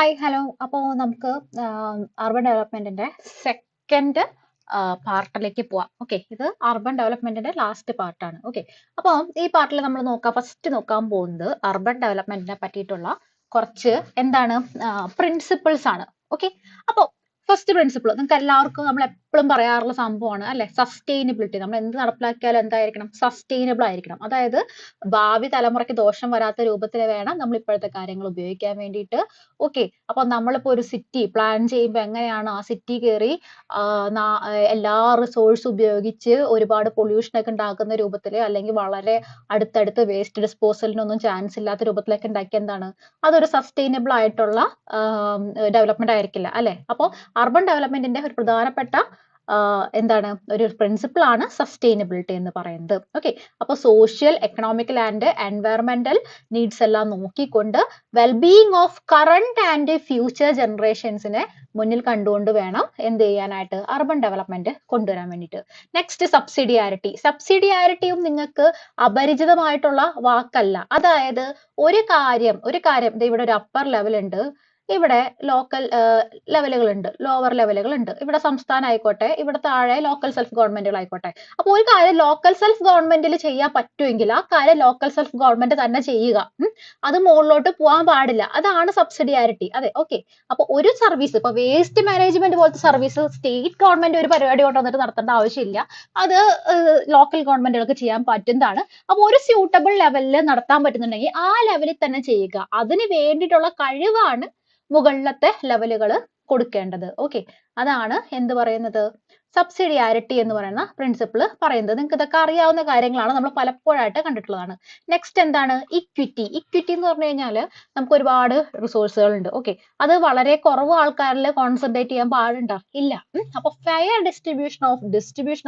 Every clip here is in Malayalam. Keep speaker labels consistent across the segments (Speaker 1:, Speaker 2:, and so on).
Speaker 1: ഹായ് ഹലോ അപ്പോൾ നമുക്ക് അർബൻ ഡെവലപ്മെന്റിന്റെ സെക്കൻഡ് പാർട്ടിലേക്ക് പോവാം. ഓക്കെ, ഇത് അർബൻ ഡെവലപ്മെന്റിന്റെ ലാസ്റ്റ് പാർട്ടാണ്. ഓക്കെ, അപ്പോൾ ഈ പാർട്ടിൽ നമ്മൾ ഫസ്റ്റ് നോക്കാൻ പോകുന്നത് അർബൻ ഡെവലപ്മെന്റിനെ പറ്റിയിട്ടുള്ള കുറച്ച് എന്താണ് പ്രിൻസിപ്പിൾസ് ആണ്. ഓക്കെ, അപ്പോൾ ഫസ്റ്റ് പ്രിൻസിപ്പിൾ നിങ്ങൾക്ക് എല്ലാവർക്കും നമ്മൾ എപ്പോഴും പറയാറുള്ള സംഭവമാണ് അല്ലെ, സസ്റ്റൈനബിലിറ്റി. നമ്മൾ എന്ത് നടപ്പിലാക്കിയാലും എന്തായിരിക്കണം, സസ്റ്റൈനബിൾ ആയിരിക്കണം. അതായത് ഭാവി തലമുറയ്ക്ക് ദോഷം വരാത്ത രൂപത്തിൽ വേണം നമ്മൾ ഇപ്പോഴത്തെ കാര്യങ്ങൾ ഉപയോഗിക്കാൻ വേണ്ടിയിട്ട്. ഓക്കെ, അപ്പൊ നമ്മളിപ്പോ ഒരു സിറ്റി പ്ലാൻ ചെയ്യുമ്പോൾ എങ്ങനെയാണ് ആ സിറ്റി കയറി എല്ലാ റിസോഴ്സ് ഉപയോഗിച്ച് ഒരുപാട് പൊല്യൂഷൻ ഒക്കെ ഉണ്ടാക്കുന്ന രൂപത്തിൽ, അല്ലെങ്കിൽ വളരെ അടുത്തടുത്ത് വേസ്റ്റ് ഡിസ്പോസലിനൊന്നും ചാൻസ് ഇല്ലാത്ത രൂപത്തിലൊക്കെ ഉണ്ടാക്കിയ എന്താണ്, അതൊരു സസ്റ്റൈനബിൾ ആയിട്ടുള്ള ഡെവലപ്മെന്റ് ആയിരിക്കില്ല അല്ലെ. അപ്പോൾ അർബൻ ഡെവലപ്മെന്റിന്റെ ഒരു പ്രധാനപ്പെട്ട എന്താണ് ഒരു പ്രിൻസിപ്പിൾ ആണ് സസ്റ്റൈനബിലിറ്റി എന്ന് പറയുന്നത്. ഓക്കെ, അപ്പോൾ social, economical and environmental needs എല്ലാം നോക്കിക്കൊണ്ട് wellbeing of current and future ജനറേഷൻസിനെ മുന്നിൽ കണ്ടുകൊണ്ട് വേണം എന്ത് ചെയ്യാനായിട്ട്, അർബൻ ഡെവലപ്മെന്റ് കൊണ്ടുവരാൻ വേണ്ടിയിട്ട്. നെക്സ്റ്റ് സബ്സിഡിയാരിറ്റിയും നിങ്ങൾക്ക് അപരിചിതമായിട്ടുള്ള വാക്കല്ല. അതായത് ഒരു കാര്യം ഇവിടെ ഒരു അപ്പർ ലെവൽ ഉണ്ട്, ഇവിടെ ലോക്കൽ ലെവലുകൾ ഉണ്ട്, ലോവർ ലെവലുകൾ ഉണ്ട്. ഇവിടെ സംസ്ഥാനം ആയിക്കോട്ടെ, ഇവിടെ താഴെ ലോക്കൽ സെൽഫ് ഗവൺമെന്റുകൾ ആയിക്കോട്ടെ. അപ്പോൾ ഒരു കാര്യം ലോക്കൽ സെൽഫ് ഗവൺമെന്റിൽ ചെയ്യാൻ പറ്റുമെങ്കിൽ ആ കാര്യം ലോക്കൽ സെൽഫ് ഗവൺമെന്റ് തന്നെ ചെയ്യുക. അത് മുകളിലോട്ട് പോകാൻ പാടില്ല. അതാണ് സബ്സിഡിയാരിറ്റി. അതെ, ഓക്കെ. അപ്പൊ ഒരു സർവീസ്, ഇപ്പൊ വേസ്റ്റ് മാനേജ്മെന്റ് പോലത്തെ സർവീസ് സ്റ്റേറ്റ് ഗവൺമെന്റ് ഒരു പരിപാടി കൊണ്ടുവന്നിട്ട് നടത്തേണ്ട ആവശ്യമില്ല. അത് ലോക്കൽ ഗവൺമെന്റുകൾക്ക് ചെയ്യാൻ പറ്റുന്നതാണ്. അപ്പൊ ഒരു സ്യൂട്ടബിൾ ലെവലിൽ നടത്താൻ പറ്റുന്നുണ്ടെങ്കിൽ ആ ലെവലിൽ തന്നെ ചെയ്യുക. അതിന് വേണ്ടിയിട്ടുള്ള കഴിവാണ് മുകളിലത്തെ ലെവലുകൾ കൊടുക്കേണ്ടത്. ഓക്കെ, അതാണ് എന്ത് പറയുന്നത്, സബ്സിഡിയാരിറ്റി എന്ന് പറയുന്ന പ്രിൻസിപ്പിൾ പറയുന്നത്. നിങ്ങൾക്ക് ഇതൊക്കെ അറിയാവുന്ന കാര്യങ്ങളാണ്, നമ്മൾ പലപ്പോഴായിട്ട് കണ്ടിട്ടുള്ളതാണ്. നെക്സ്റ്റ് എന്താണ്, ഇക്വിറ്റി എന്ന് പറഞ്ഞു കഴിഞ്ഞാൽ നമുക്ക് ഒരുപാട് റിസോഴ്സുകൾ ഉണ്ട്. ഓക്കെ, അത് വളരെ കുറവ് ആൾക്കാരിൽ കോൺസെൻട്രേറ്റ് ചെയ്യാൻ പാടുണ്ടോ, ഇല്ല. അപ്പൊ ഫെയർ ഡിസ്ട്രിബ്യൂഷൻ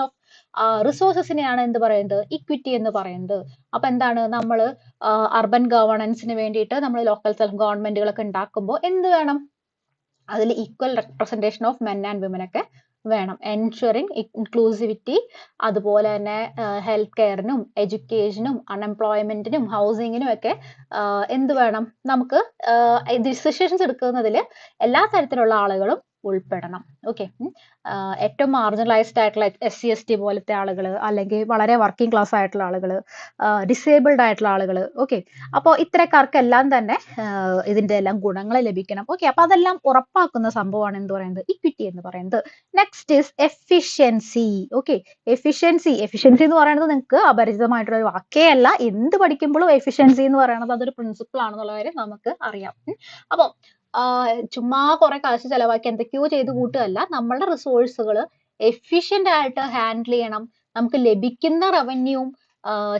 Speaker 1: ഓഫ് റിസോഴ്സസിനെയാണ് എന്ത് പറയുന്നത്, ഇക്വിറ്റി എന്ന് പറയുന്നത്. അപ്പൊ എന്താണ്, നമ്മൾ അർബൻ ഗവേണൻസിന് വേണ്ടിയിട്ട് നമ്മൾ ലോക്കൽ സെൽഫ് ഗവൺമെന്റുകളൊക്കെ ഉണ്ടാക്കുമ്പോൾ എന്ത് വേണം, അതിൽ equal representation of men and women ഒക്കെ വേണം. എൻഷുറിങ് ഇൻക്ലൂസിവിറ്റി, അതുപോലെ തന്നെ ഹെൽത്ത് കെയറിനും എഡ്യൂക്കേഷനും അൺഎംപ്ലോയ്മെന്റിനും ഹൗസിങ്ങിനും ഒക്കെ എന്ത് വേണം, നമുക്ക് ഡിസിഷൻസ് എടുക്കുന്നതിൽ എല്ലാ തരത്തിലുള്ള ആളുകളും ഉൾപ്പെടണം. ഓക്കെ, ഏറ്റവും മാർജിനലൈസ്ഡ് ആയിട്ടുള്ള SC/ST പോലത്തെ ആളുകൾ, അല്ലെങ്കിൽ വളരെ വർക്കിംഗ് ക്ലാസ് ആയിട്ടുള്ള ആളുകൾ, ഡിസേബിൾഡ് ആയിട്ടുള്ള ആളുകൾ. ഓക്കെ, അപ്പോൾ ഇത്തരക്കാർക്കെല്ലാം തന്നെ ഇതിന്റെ എല്ലാം ഗുണങ്ങൾ ലഭിക്കണം. ഓക്കെ, അപ്പൊ അതെല്ലാം ഉറപ്പാക്കുന്ന സംഭവമാണ് എന്ത് പറയുന്നത്, ഇക്വിറ്റി എന്ന് പറയുന്നത്. Next is efficiency. Okay, efficiency എന്ന് പറയുന്നത് നിങ്ങൾക്ക് അപരിചിതമായിട്ടുള്ള ഒരു വാക്കേ അല്ല. എന്ത് പഠിക്കുമ്പോഴും എഫിഷ്യൻസി എന്ന് പറയുന്നത് അതൊരു പ്രിൻസിപ്പിൾ ആണെന്നുള്ള കാര്യം നമുക്ക് അറിയാം. അപ്പോൾ ചുമ്മാ കുറെ കാശ് ചെലവാക്കി എന്തൊക്കെയോ ചെയ്ത് കൂട്ടുകയല്ല, നമ്മളുടെ റിസോഴ്സുകൾ എഫിഷ്യന്റ് ആയിട്ട് ഹാൻഡിൽ ചെയ്യണം. നമുക്ക് ലഭിക്കുന്ന റവന്യൂവും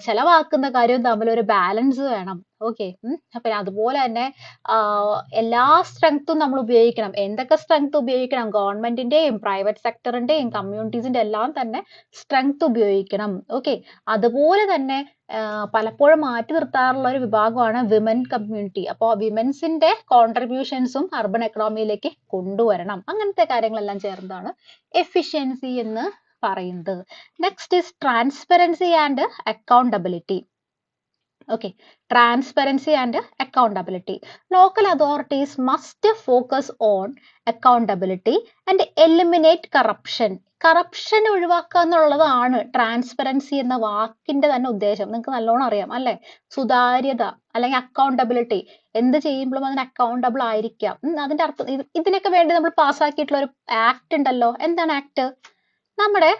Speaker 1: ചെലവാക്കുന്ന കാര്യവും തമ്മിൽ ഒരു ബാലൻസ് വേണം. ഓക്കെ, അപ്പൊ അതുപോലെ തന്നെ എല്ലാ സ്ട്രെങ്ത്തും നമ്മൾ ഉപയോഗിക്കണം. എന്തൊക്കെ സ്ട്രെങ്ത് ഉപയോഗിക്കണം, ഗവൺമെന്റിന്റെയും പ്രൈവറ്റ് സെക്ടറിന്റെയും കമ്മ്യൂണിറ്റീസിന്റെ എല്ലാം തന്നെ സ്ട്രെങ്ത് ഉപയോഗിക്കണം. ഓക്കെ, അതുപോലെ തന്നെ പലപ്പോഴും മാറ്റി നിർത്താറുള്ള ഒരു വിഭാഗമാണ് വിമൻ കമ്മ്യൂണിറ്റി. അപ്പോൾ വിമൻസിന്റെ കോൺട്രിബ്യൂഷൻസും അർബൻ എക്കണോമിയിലേക്ക് കൊണ്ടുവരണം. അങ്ങനത്തെ കാര്യങ്ങളെല്ലാം ചേർന്നതാണ് എഫിഷ്യൻസി എന്ന് പറയുന്നത്. Next is transparency and accountability. Okay, transparency and accountability. Local authorities must focus on accountability and eliminate corruption. Corruption ഒഴിവാക്കുക എന്നുള്ളതാണ് ട്രാൻസ്പെറൻസി എന്ന വാക്കിന്റെ തന്നെ ഉദ്ദേശം. നിങ്ങൾക്ക് നല്ലോണം അറിയാം അല്ലെ, സുതാര്യത അല്ലെങ്കിൽ അക്കൗണ്ടബിലിറ്റി. എന്ത് ചെയ്യുമ്പോഴും അതിന് അക്കൗണ്ടബിൾ ആയിരിക്കാം. അതിന്റെ അർത്ഥം ഇതിനൊക്കെ വേണ്ടി നമ്മൾ പാസ്സാക്കിയിട്ടുള്ള ഒരു ആക്ട് ഉണ്ടല്ലോ. എന്താണ് ആക്ട്, നമ്മുടെ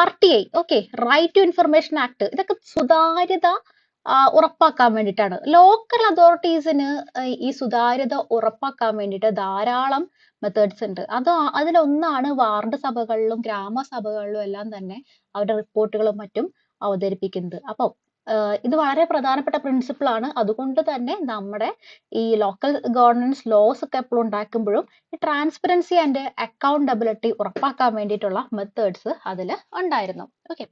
Speaker 1: RTI, okay, right to information act. ഇതൊക്കെ സുതാര്യത ഉറപ്പാക്കാൻ വേണ്ടിയിട്ടാണ്. ലോക്കൽ അതോറിറ്റീസിന് ഈ സുതാര്യത ഉറപ്പാക്കാൻ വേണ്ടിയിട്ട് ധാരാളം മെത്തേഡ്സ് ഉണ്ട്. അതിലൊന്നാണ് വാർഡ് സഭകളിലും ഗ്രാമസഭകളിലും എല്ലാം തന്നെ അവരുടെ റിപ്പോർട്ടുകളും മറ്റും അവതരിപ്പിക്കുന്നത്. അപ്പോൾ ഇത് വളരെ പ്രധാനപ്പെട്ട പ്രിൻസിപ്പിൾ ആണ്. അതുകൊണ്ട് തന്നെ നമ്മുടെ ഈ ലോക്കൽ ഗവർണൻസ് ലോസ് ഒക്കെ എപ്പോഴും ഉണ്ടാക്കുമ്പോഴും ഈ ട്രാൻസ്പെറൻസി ആൻഡ് അക്കൗണ്ടബിലിറ്റി ഉറപ്പാക്കാൻ വേണ്ടിയിട്ടുള്ള മെത്തേഡ്സ് അതിൽ ഉണ്ടായിരുന്നു. Okay,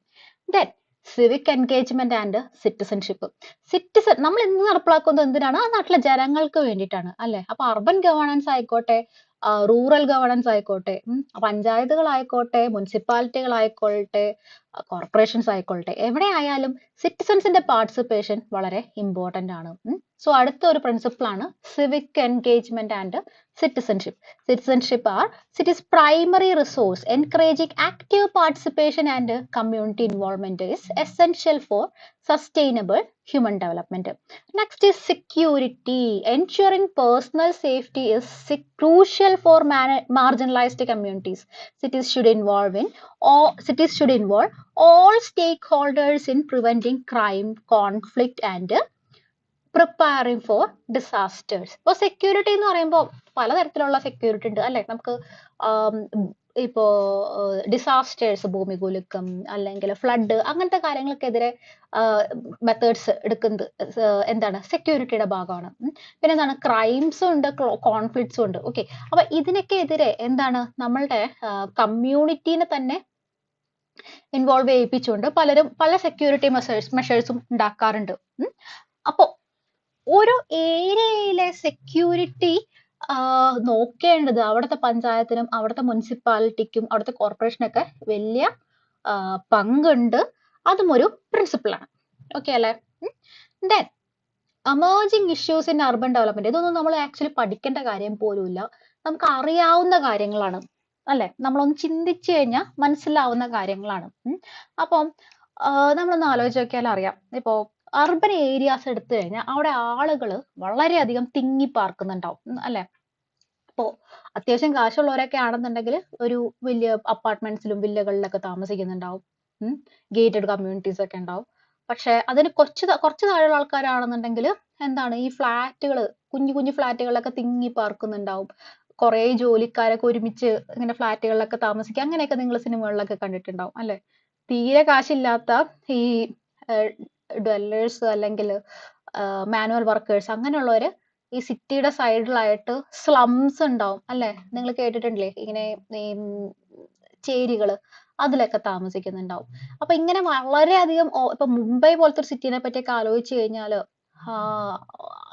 Speaker 1: then civic engagement and citizenship. നമ്മൾ എന്ത് നടപ്പിലാക്കുന്നത് എന്തിനാണ്, ആ നാട്ടിലെ ജനങ്ങൾക്ക് വേണ്ടിയിട്ടാണ് അല്ലെ. അപ്പൊ അർബൻ ഗവേണൻസ് ആയിക്കോട്ടെ, റൂറൽ ഗവേണൻസ് ആയിക്കോട്ടെ, പഞ്ചായത്തുകളായിക്കോട്ടെ, മുനിസിപ്പാലിറ്റികളായിക്കോട്ടെ, കോർപ്പറേഷൻസ് ആയിക്കൊള്ളട്ടെ, എവിടെ ആയാലും സിറ്റിസൺസിന്റെ പാർട്ടിസിപ്പേഷൻ വളരെ ഇമ്പോർട്ടന്റ് ആണ്. സോ അടുത്ത ഒരു പ്രിൻസിപ്പിൾ ആണ് civic engagement and citizenship. Citizenship are city's primary resource. Encouraging active participation and community involvement is essential for sustainable human development. Next is security. Ensuring personal safety is crucial for marginalized communities. Cities should involve all stakeholders in preventing crime, conflict, and preparing for disasters. ഇപ്പോൾ സെക്യൂരിറ്റി എന്ന് പറയുമ്പോൾ പലതരത്തിലുള്ള സെക്യൂരിറ്റി ഉണ്ട് അല്ലെ. നമുക്ക് ഇപ്പോ ഡിസാസ്റ്റേഴ്സ്, ഭൂമികുലുക്കം അല്ലെങ്കിൽ ഫ്ലഡ്, അങ്ങനത്തെ കാര്യങ്ങൾക്കെതിരെ മെത്തേഡ്സ് എടുക്കുന്നത് എന്താണ്, സെക്യൂരിറ്റിയുടെ ഭാഗമാണ്. പിന്നെ എന്താണ്, ക്രൈംസും ഉണ്ട്, കോൺഫ്ലിക്ട്സും ഉണ്ട്. ഓക്കെ, അപ്പൊ ഇതിനൊക്കെ എതിരെ എന്താണ്, നമ്മളുടെ കമ്മ്യൂണിറ്റീനെ തന്നെ ഇൻവോൾവ് ചെയ്യിപ്പിച്ചുകൊണ്ട് പലരും പല സെക്യൂരിറ്റി മെഷേഴ്സും ഉണ്ടാക്കാറുണ്ട്. അപ്പോ ഒരു ഏരിയയിലെ സെക്യൂരിറ്റി നോക്കേണ്ടത് അവിടുത്തെ പഞ്ചായത്തിനും അവിടുത്തെ മുനിസിപ്പാലിറ്റിക്കും അവിടുത്തെ കോർപ്പറേഷനൊക്കെ വലിയ പങ്കുണ്ട്. അതും ഒരു പ്രിൻസിപ്പിളാണ്. ഓക്കെ അല്ലേ? Then emerging issues in urban development. ഇതൊന്നും നമ്മൾ ആക്ച്വലി പഠിക്കേണ്ട കാര്യം പോലുമില്ല, നമുക്ക് അറിയാവുന്ന കാര്യങ്ങളാണ് അല്ലെ. നമ്മളൊന്ന് ചിന്തിച്ചു കഴിഞ്ഞാൽ മനസ്സിലാവുന്ന കാര്യങ്ങളാണ്. അപ്പം നമ്മളൊന്ന് ആലോചിച്ച് നോക്കിയാൽ അറിയാം. ഇപ്പോ അർബൻ ഏരിയാസ് എടുത്തു കഴിഞ്ഞാൽ അവിടെ ആളുകൾ വളരെയധികം തിങ്ങി പാർക്കുന്നുണ്ടാവും അല്ലെ. അപ്പോ അത്യാവശ്യം കാശുള്ളവരൊക്കെ ആണെന്നുണ്ടെങ്കിൽ ഒരു വലിയ അപ്പാർട്ട്മെന്റ്സിലും വില്ലകളിലൊക്കെ താമസിക്കുന്നുണ്ടാവും. ഗേറ്റഡ് കമ്മ്യൂണിറ്റീസ് ഒക്കെ ഉണ്ടാവും. പക്ഷെ അതിന് കുറച്ച് താഴെയുള്ള ആൾക്കാരാണെന്നുണ്ടെങ്കിൽ എന്താണ്, ഈ ഫ്ലാറ്റുകൾ, കുഞ്ഞു കുഞ്ഞു ഫ്ലാറ്റുകളിലൊക്കെ തിങ്ങി പാർക്കുന്നുണ്ടാവും. കുറെ ജോലിക്കാരൊക്കെ ഒരുമിച്ച് ഇങ്ങനെ ഫ്ലാറ്റുകളിലൊക്കെ താമസിക്കുക, അങ്ങനെയൊക്കെ നിങ്ങൾ സിനിമകളിലൊക്കെ കണ്ടിട്ടുണ്ടാവും അല്ലെ. തീരെ കാശില്ലാത്ത ഈ ഡ്വല്ലേഴ്സ് അല്ലെങ്കിൽ മാനുവൽ വർക്കേഴ്സ് അങ്ങനെയുള്ളവര് ഈ സിറ്റിയുടെ സൈഡിലായിട്ട് സ്ലംസ് ഉണ്ടാവും അല്ലെ. നിങ്ങൾ കേട്ടിട്ടില്ലേ ഇങ്ങനെ ഈ ചേരികള്, അതിലൊക്കെ താമസിക്കുന്നുണ്ടാവും. അപ്പൊ ഇങ്ങനെ വളരെയധികം ഇപ്പൊ മുംബൈ പോലത്തെ ഒരു സിറ്റിനെ പറ്റിയൊക്കെ ആലോചിച്ച് കഴിഞ്ഞാല്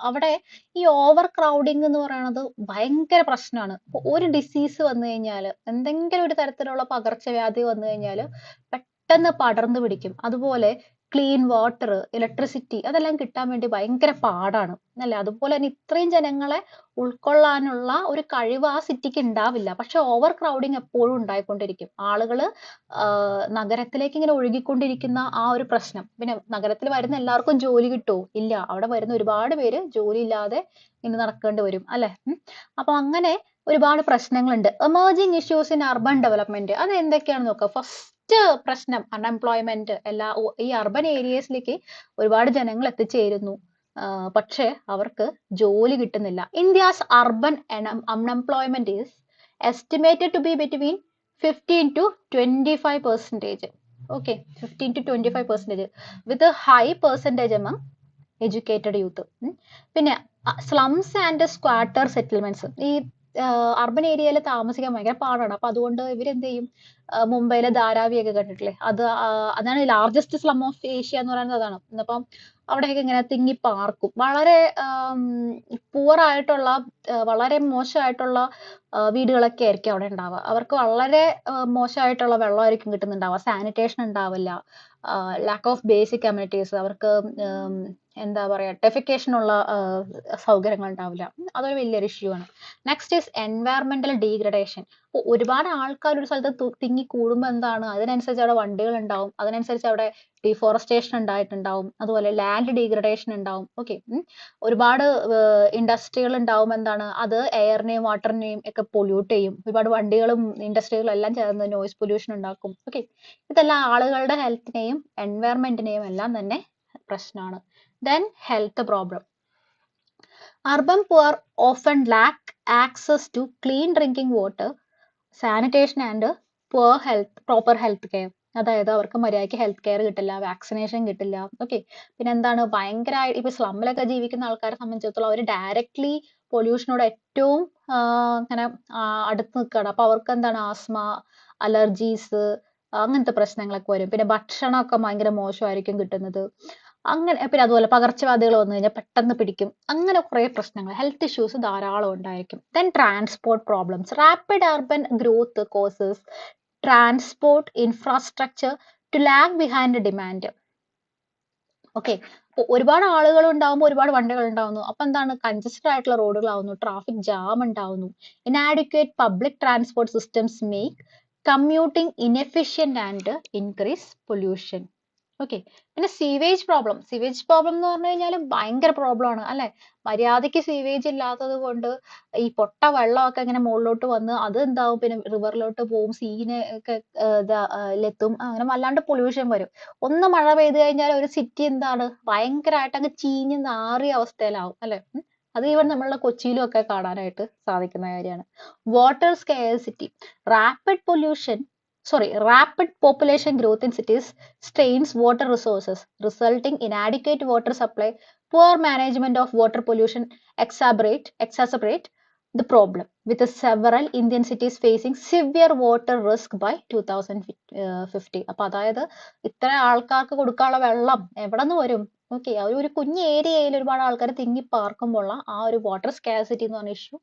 Speaker 1: അവിടെ ഈ ഓവർ ക്രൗഡിങ് എന്ന് പറയുന്നത് ഭയങ്കര പ്രശ്നമാണ്. ഒരു ഡിസീസ് വന്നു കഴിഞ്ഞാല്, എന്തെങ്കിലും ഒരു തരത്തിലുള്ള പകർച്ചവ്യാധി വന്നു കഴിഞ്ഞാല് പെട്ടെന്ന് പടർന്നു പിടിക്കും. അതുപോലെ ക്ലീൻ വാട്ടർ, ഇലക്ട്രിസിറ്റി അതെല്ലാം കിട്ടാൻ വേണ്ടി ഭയങ്കര പാടാണ് അല്ലെ. അതുപോലെ തന്നെ ഇത്രയും ജനങ്ങളെ ഉൾക്കൊള്ളാനുള്ള ഒരു കഴിവ് ആ സിറ്റിക്ക് ഉണ്ടാവില്ല. പക്ഷെ ഓവർ ക്രൗഡിങ് എപ്പോഴും ഉണ്ടായിക്കൊണ്ടിരിക്കും. ആളുകള് നഗരത്തിലേക്ക് ഇങ്ങനെ ഒഴുകിക്കൊണ്ടിരിക്കുന്ന ആ ഒരു പ്രശ്നം. പിന്നെ നഗരത്തിൽ വരുന്ന എല്ലാവർക്കും ജോലി കിട്ടുമോ? ഇല്ല. അവിടെ വരുന്ന ഒരുപാട് പേര് ജോലി ഇല്ലാതെ ഇങ്ങനെ നടക്കേണ്ടി വരും അല്ലെ. അപ്പൊ അങ്ങനെ ഒരുപാട് പ്രശ്നങ്ങളുണ്ട്. Emerging issues in urban development അത് എന്തൊക്കെയാണെന്ന് നോക്കാം. ഫസ്റ്റ് പ്രശ്നം അൺഎംപ്ലോയ്മെന്റ്. ഈ അർബൻ ഏരിയസിലേക്ക് ഒരുപാട് ജനങ്ങൾ എത്തിച്ചേരുന്നു, പക്ഷെ അവർക്ക് ജോലി കിട്ടുന്നില്ല. India's urban unemployment is estimated to be between 15 to 25%. Okay, 15 to 25% with high percentage among educated youth. പിന്നെ സ്ലംസ് ആൻഡ് സ്ക്വാട്ടർ സെറ്റിൽമെന്റ്സ്. ഈ അർബൻ ഏരിയയിൽ താമസിക്കാൻ ഭയങ്കര പാടാണ്. അപ്പൊ അതുകൊണ്ട് ഇവരെന്ത് ചെയ്യും, മുംബൈയിലെ ധാരാവിയൊക്കെ കണ്ടിട്ടില്ലേ, അതാണ് ലാർജസ്റ്റ് സ്ലം ഓഫ് ഏഷ്യ എന്ന് പറയുന്നത് അതാണ്. അപ്പം അവിടെയൊക്കെ ഇങ്ങനെ തിങ്ങി പാർക്കും. വളരെ പുവർ ആയിട്ടുള്ള, വളരെ മോശമായിട്ടുള്ള വീടുകളൊക്കെ ആയിരിക്കും അവിടെ ഉണ്ടാവുക. അവർക്ക് വളരെ മോശമായിട്ടുള്ള വെള്ളമായിരിക്കും കിട്ടുന്നുണ്ടാവുക, സാനിറ്റേഷൻ ഉണ്ടാവില്ല, ലാക്ക് ഓഫ് ബേസിക് അമ്യൂണിറ്റീസ്, അവർക്ക് എന്താ പറയാ ഡെഫിക്കേഷനുള്ള സൗകര്യങ്ങൾ ഉണ്ടാവില്ല. അതൊരു വലിയൊരു ഇഷ്യൂ ആണ്. Next is environmental degradation. ഒരുപാട് ആൾക്കാർ ഒരു സ്ഥലത്ത് തിങ്ങി കൂടുമ്പോൾ എന്താണ്, അതിനനുസരിച്ച് അവിടെ വണ്ടികൾ ഉണ്ടാവും, അതിനനുസരിച്ച് അവിടെ ഡീഫോറസ്റ്റേഷൻ ഉണ്ടായിട്ടുണ്ടാവും, അതുപോലെ ലാൻഡ് ഡീഗ്രഡേഷൻ ഉണ്ടാവും. ഓക്കെ, ഒരുപാട് ഇൻഡസ്ട്രികൾ ഉണ്ടാവും. എന്താണ്, അത് എയറിനെയും വാട്ടറിനെയും ഒക്കെ പൊല്യൂട്ട് ചെയ്യും. ഒരുപാട് വണ്ടികളും ഇൻഡസ്ട്രികളും എല്ലാം ചേർന്ന് നോയിസ് പൊല്യൂഷൻ ഉണ്ടാക്കും. ഓക്കെ, ഇതെല്ലാം ആളുകളുടെ ഹെൽത്തിനെയും എൻവയറമെന്റിനെയും എല്ലാം തന്നെ പ്രശ്നമാണ്. Then health problem. Urban poor often lack access to clean drinking water, sanitation and proper health care. അതായത് അവർക്ക് മര്യാദയ്ക്ക് ഹെൽത്ത് കെയർ കിട്ടില്ല, വാക്സിനേഷൻ കിട്ടില്ല. ഓക്കെ, പിന്നെ എന്താണ്, ഭയങ്കരമായി ഇപ്പൊ സ്ലമ്മിലൊക്കെ ജീവിക്കുന്ന ആൾക്കാരെ സംബന്ധിച്ചിടത്തോളം അവർ ഡയറക്ട്ലി പൊല്യൂഷനോട് ഏറ്റവും ഇങ്ങനെ അടുത്ത് നിൽക്കുകയാണ്. അപ്പൊ അവർക്ക് എന്താണ്, ആസ്മ, അലർജീസ്, അങ്ങനത്തെ പ്രശ്നങ്ങളൊക്കെ വരും. പിന്നെ ഭക്ഷണമൊക്കെ ഭയങ്കര മോശമായിരിക്കും കിട്ടുന്നത്. അങ്ങനെ പിന്നെ അതുപോലെ പകർച്ചവ്യാധികൾ വന്നു കഴിഞ്ഞാൽ പെട്ടെന്ന് പിടിക്കും. അങ്ങനെ കുറെ പ്രശ്നങ്ങൾ, ഹെൽത്ത് ഇഷ്യൂസ് ധാരാളം ഉണ്ടായിരിക്കും. Then transport problems. Rapid urban growth causes transport infrastructure to lag behind the demand. Okay, അപ്പോൾ ഒരുപാട് ആളുകൾ ഉണ്ടാവുമ്പോൾ ഒരുപാട് വണ്ടികൾ ഉണ്ടാവുന്നു. അപ്പൊ എന്താണ്, കൺജസ്റ്റഡ് ആയിട്ടുള്ള റോഡുകളാവുന്നു, ട്രാഫിക് ജാം ഉണ്ടാവുന്നു. Inadequate public transport systems make commuting inefficient and increase pollution. Okay, പിന്നെ സീവേജ് പ്രോബ്ലം എന്ന് പറഞ്ഞു കഴിഞ്ഞാൽ ഭയങ്കര പ്രോബ്ലം ആണ് അല്ലെ. മര്യാദയ്ക്ക് സീവേജ് ഇല്ലാത്തത് കൊണ്ട് ഈ പൊട്ട വെള്ളമൊക്കെ ഇങ്ങനെ മുകളിലോട്ട് വന്ന് അത് എന്താവും, പിന്നെ റിവറിലോട്ട് പോവും, സീനെ ഒക്കെ ലെത്തും, അങ്ങനെ വല്ലാണ്ട് പൊല്യൂഷൻ വരും. ഒന്ന് മഴ പെയ്ത് കഴിഞ്ഞാൽ ഒരു സിറ്റി എന്താണ് ഭയങ്കരമായിട്ട് അങ്ങ് ചീഞ്ഞ് നാറിയ അവസ്ഥയിലാവും അല്ലെ. അത് ഈവൻ നമ്മളുടെ കൊച്ചിയിലും ഒക്കെ കാണാനായിട്ട് സാധിക്കുന്ന കാര്യമാണ്. Water scarcity, rapid population growth in cities strains water resources, resulting in inadequate water supply. Poor management of water pollution exacerbate the problem, with several Indian cities facing severe water risk by 2050. അപ്പൊ അതായത് ഇത്ര ആൾക്കാർക്ക് കൊടുക്കാനുള്ള വെള്ളം എവിടെ നിന്ന് വരും? ഓക്കെ, ഒരു കുഞ്ഞു ഏരിയയിൽ ഒരുപാട് ആൾക്കാർ തിങ്ങി പാർക്കുമ്പോൾ ആ ഒരു വാട്ടർ സ്കാസിറ്റി എന്ന് പറഞ്ഞ ഇഷ്യൂ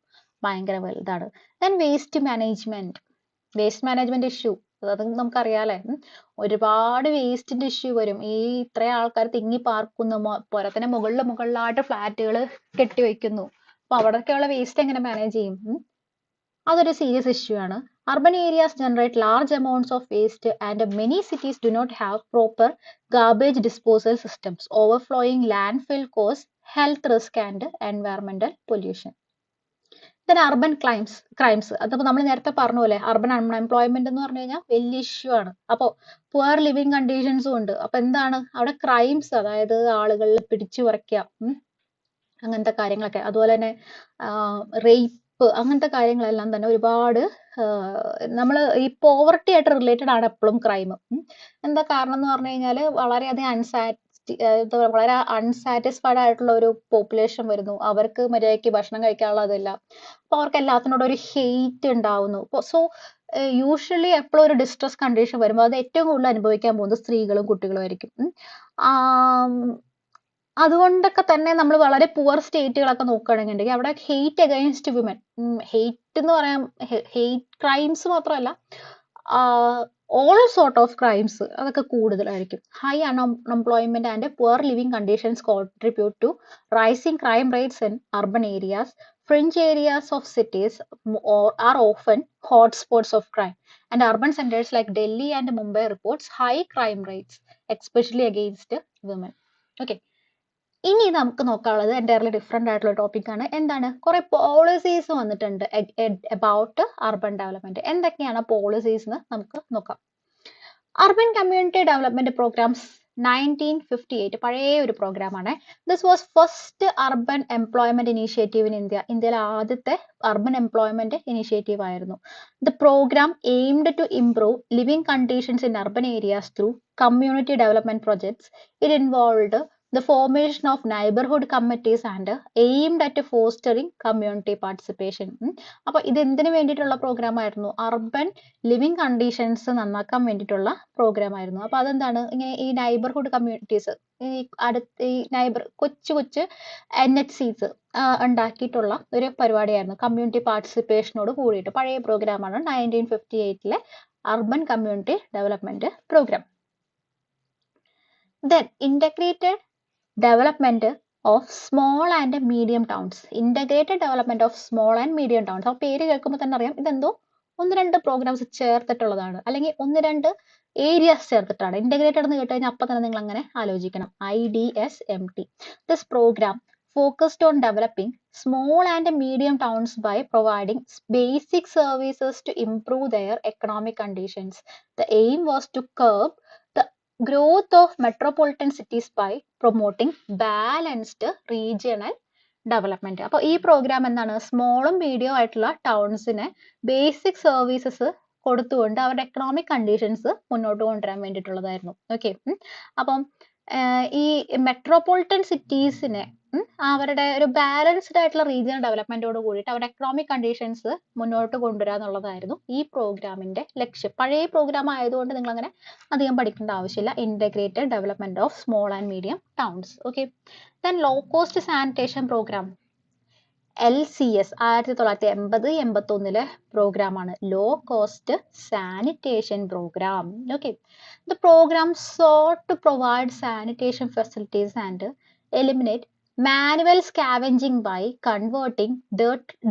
Speaker 1: ഭയങ്കര വലുതാണ്. ദെൻ വേസ്റ്റ് മാനേജ്മെന്റ് ഇഷ്യൂ, അത് നമുക്കറിയാലേ. ഒരുപാട് വേസ്റ്റിന്റെ ഇഷ്യൂ വരും. ഈ ഇത്രയും ആൾക്കാർ തിങ്ങി പാർക്കുന്നു, പോരാത്തന്നെ മുകളിലായിട്ട് ഫ്ലാറ്റുകൾ കെട്ടിവെക്കുന്നു. അപ്പൊ അവിടൊക്കെയുള്ള വേസ്റ്റ് എങ്ങനെ മാനേജ് ചെയ്യും? അതൊരു സീരിയസ് ഇഷ്യൂ ആണ്. Urban areas generate large amounts of waste and many cities do not have proper garbage disposal systems. Overflowing landfill cause health risk and environmental pollution. Then urban crimes. അതിപ്പോൾ നമ്മൾ നേരത്തെ പറഞ്ഞ പോലെ അർബൻ അൺഎംപ്ലോയ്മെന്റ് എന്ന് പറഞ്ഞു കഴിഞ്ഞാൽ വലിയ ഇഷ്യൂ ആണ്. അപ്പോൾ പുവർ ലിവിങ് കണ്ടീഷൻസും ഉണ്ട്. അപ്പൊ എന്താണ് അവിടെ ക്രൈംസ്, അതായത് ആളുകളിൽ പിടിച്ചു പറിക്കുക, അങ്ങനത്തെ കാര്യങ്ങളൊക്കെ, അതുപോലെ തന്നെ റേപ്പ്, അങ്ങനത്തെ കാര്യങ്ങളെല്ലാം തന്നെ ഒരുപാട് നമ്മൾ ഈ പോവർട്ടി ആയിട്ട് റിലേറ്റഡ് ആണ് എപ്പോഴും ക്രൈം. എന്താ കാരണം എന്ന് പറഞ്ഞു കഴിഞ്ഞാൽ വളരെയധികം വളരെ അൺസാറ്റിസ്ഫൈഡ് ആയിട്ടുള്ള ഒരു പോപ്പുലേഷൻ വരുന്നു. അവർക്ക് മര്യാദയ്ക്ക് ഭക്ഷണം കഴിക്കാനുള്ളതില്ല. അപ്പൊ അവർക്ക് എല്ലാത്തിനോടും ഒരു ഹെയ്റ്റ് ഉണ്ടാവുന്നു. സോ യൂഷ്വലി എപ്പോഴും ഒരു ഡിസ്ട്രസ് കണ്ടീഷൻ വരുമ്പോൾ അത് ഏറ്റവും കൂടുതൽ അനുഭവിക്കാൻ പോകുന്നത് സ്ത്രീകളും കുട്ടികളും ആയിരിക്കും. അതുകൊണ്ടൊക്കെ തന്നെ നമ്മൾ വളരെ പുവർ സ്റ്റേറ്റുകളൊക്കെ നോക്കുകയാണെന്നുണ്ടെങ്കിൽ അവിടെ ഹെയ്റ്റ് അഗൈൻസ്റ്റ് വിമൻ, ഹെയ്റ്റ് എന്ന് പറയാം, ഹെയ്റ്റ് ക്രൈംസ് മാത്രമല്ല ഓൾ സോർട്ട് ഓഫ് ക്രൈംസ് അതൊക്കെ കൂടുതലായിരിക്കും. High unemployment and poor living conditions contribute to rising crime rates in urban areas. Fringe areas of cities are often hotspots of crime, and urban centers like Delhi and Mumbai reports high crime rates, especially against women. Okay. ഇനി നമുക്ക് നോക്കാനുള്ളത് എൻറ്റയർലി ഡിഫറെൻ്റ് ആയിട്ടുള്ള ടോപ്പിക്കാണ്. എന്താണ്, കുറെ പോളിസീസ് വന്നിട്ടുണ്ട് അബൌട്ട് അർബൻ ഡെവലപ്മെന്റ്. എന്തൊക്കെയാണ് പോളിസീസ് എന്ന് നമുക്ക് നോക്കാം. അർബൻ കമ്മ്യൂണിറ്റി ഡെവലപ്മെന്റ് പ്രോഗ്രാംസ് 1958, പഴയ ഒരു പ്രോഗ്രാമാണ്. This was first urban employment initiative in India. ഇന്ത്യയിലെ ആദ്യത്തെ അർബൻ എംപ്ലോയ്മെന്റ് ഇനീഷ്യേറ്റീവ് ആയിരുന്നു. The program aimed to improve living conditions in urban areas through community development projects. It involved the formation of neighborhood committees and aimed at fostering community participation. അപ്പോൾ ഇത് എന്തിനു വേണ്ടിയിട്ടുള്ള പ്രോഗ്രാം ആയിരുന്നു? അർബൻ ലിവിംഗ് കണ്ടീഷൻസ് നന്നാക്കാൻ വേണ്ടിയിട്ടുള്ള പ്രോഗ്രാം ആയിരുന്നു. അപ്പോൾ അതെന്താണ്, ഇങ്ങനെ ഈ നൈബർഹുഡ് കമ്മ്യൂണിറ്റീസ്, ഈ കൊച്ചു NHCs ഉണ്ടാക്കിയിട്ടുള്ള ഒരു പരിപാടിയായിരുന്നു. കമ്മ്യൂണിറ്റി പാർട്ടിസിപ്പേഷനോട് കൂടിയിട്ട് പഴയ പ്രോഗ്രാമാണ് 1958 urban community development program. Then integrated development of small and medium towns. Integrated development of small and medium towns. അപ്പോൾ പേര് കേൾക്കുമ്പോൾ തന്നെ അറിയാം ഇതെന്തോ 1-2 പ്രോഗ്രാംസ് ചേർത്തിട്ടുള്ളതാണ്, അല്ലെങ്കിൽ 1-2 ഏരിയാസ് ചേർത്തിട്ടാണ്. ഇന്റഗ്രേറ്റഡ് എന്ന് കേട്ട് കഴിഞ്ഞാൽ അപ്പം തന്നെ നിങ്ങൾ അങ്ങനെ ആലോചിക്കണം, IDSMT. This program focused on developing small and medium towns by providing basic services to improve their economic conditions. The aim was to curb the growth of metropolitan cities by promoting balanced regional development. അപ്പോൾ ഈ പ്രോഗ്രാം എന്താണ്, സ്മോളും മീഡിയം ആയിട്ടുള്ള ടൗൺസിന് ബേസിക് സർവീസസ് കൊടുത്തുകൊണ്ട് അവരുടെ എക്കണോമിക് കണ്ടീഷൻസ് മുന്നോട്ട് കൊണ്ടുവരാൻ വേണ്ടിയിട്ടുള്ളതായിരുന്നു. ഓക്കെ, അപ്പം ഈ മെട്രോപൊളിറ്റൻ സിറ്റീസിനെ അവരുടെ ഒരു ബാലൻസ്ഡ് ആയിട്ടുള്ള റീജിയണൽ ഡെവലപ്മെന്റോട് കൂടിയിട്ട് അവരുടെ എക്കണോമിക് കണ്ടീഷൻസ് മുന്നോട്ട് കൊണ്ടുവരിക എന്നുള്ളതായിരുന്നു ഈ പ്രോഗ്രാമിന്റെ ലക്ഷ്യം. പഴയ പ്രോഗ്രാം ആയതുകൊണ്ട് നിങ്ങൾ അങ്ങനെ അധികം പഠിക്കേണ്ട ആവശ്യമില്ല. Integrated development of small and medium towns. Okay, then low cost sanitation program. LCS 1981 പ്രോഗ്രാമാണ്, low cost sanitation program. Okay, the program sought to provide sanitation facilities and eliminate manual scavenging by converting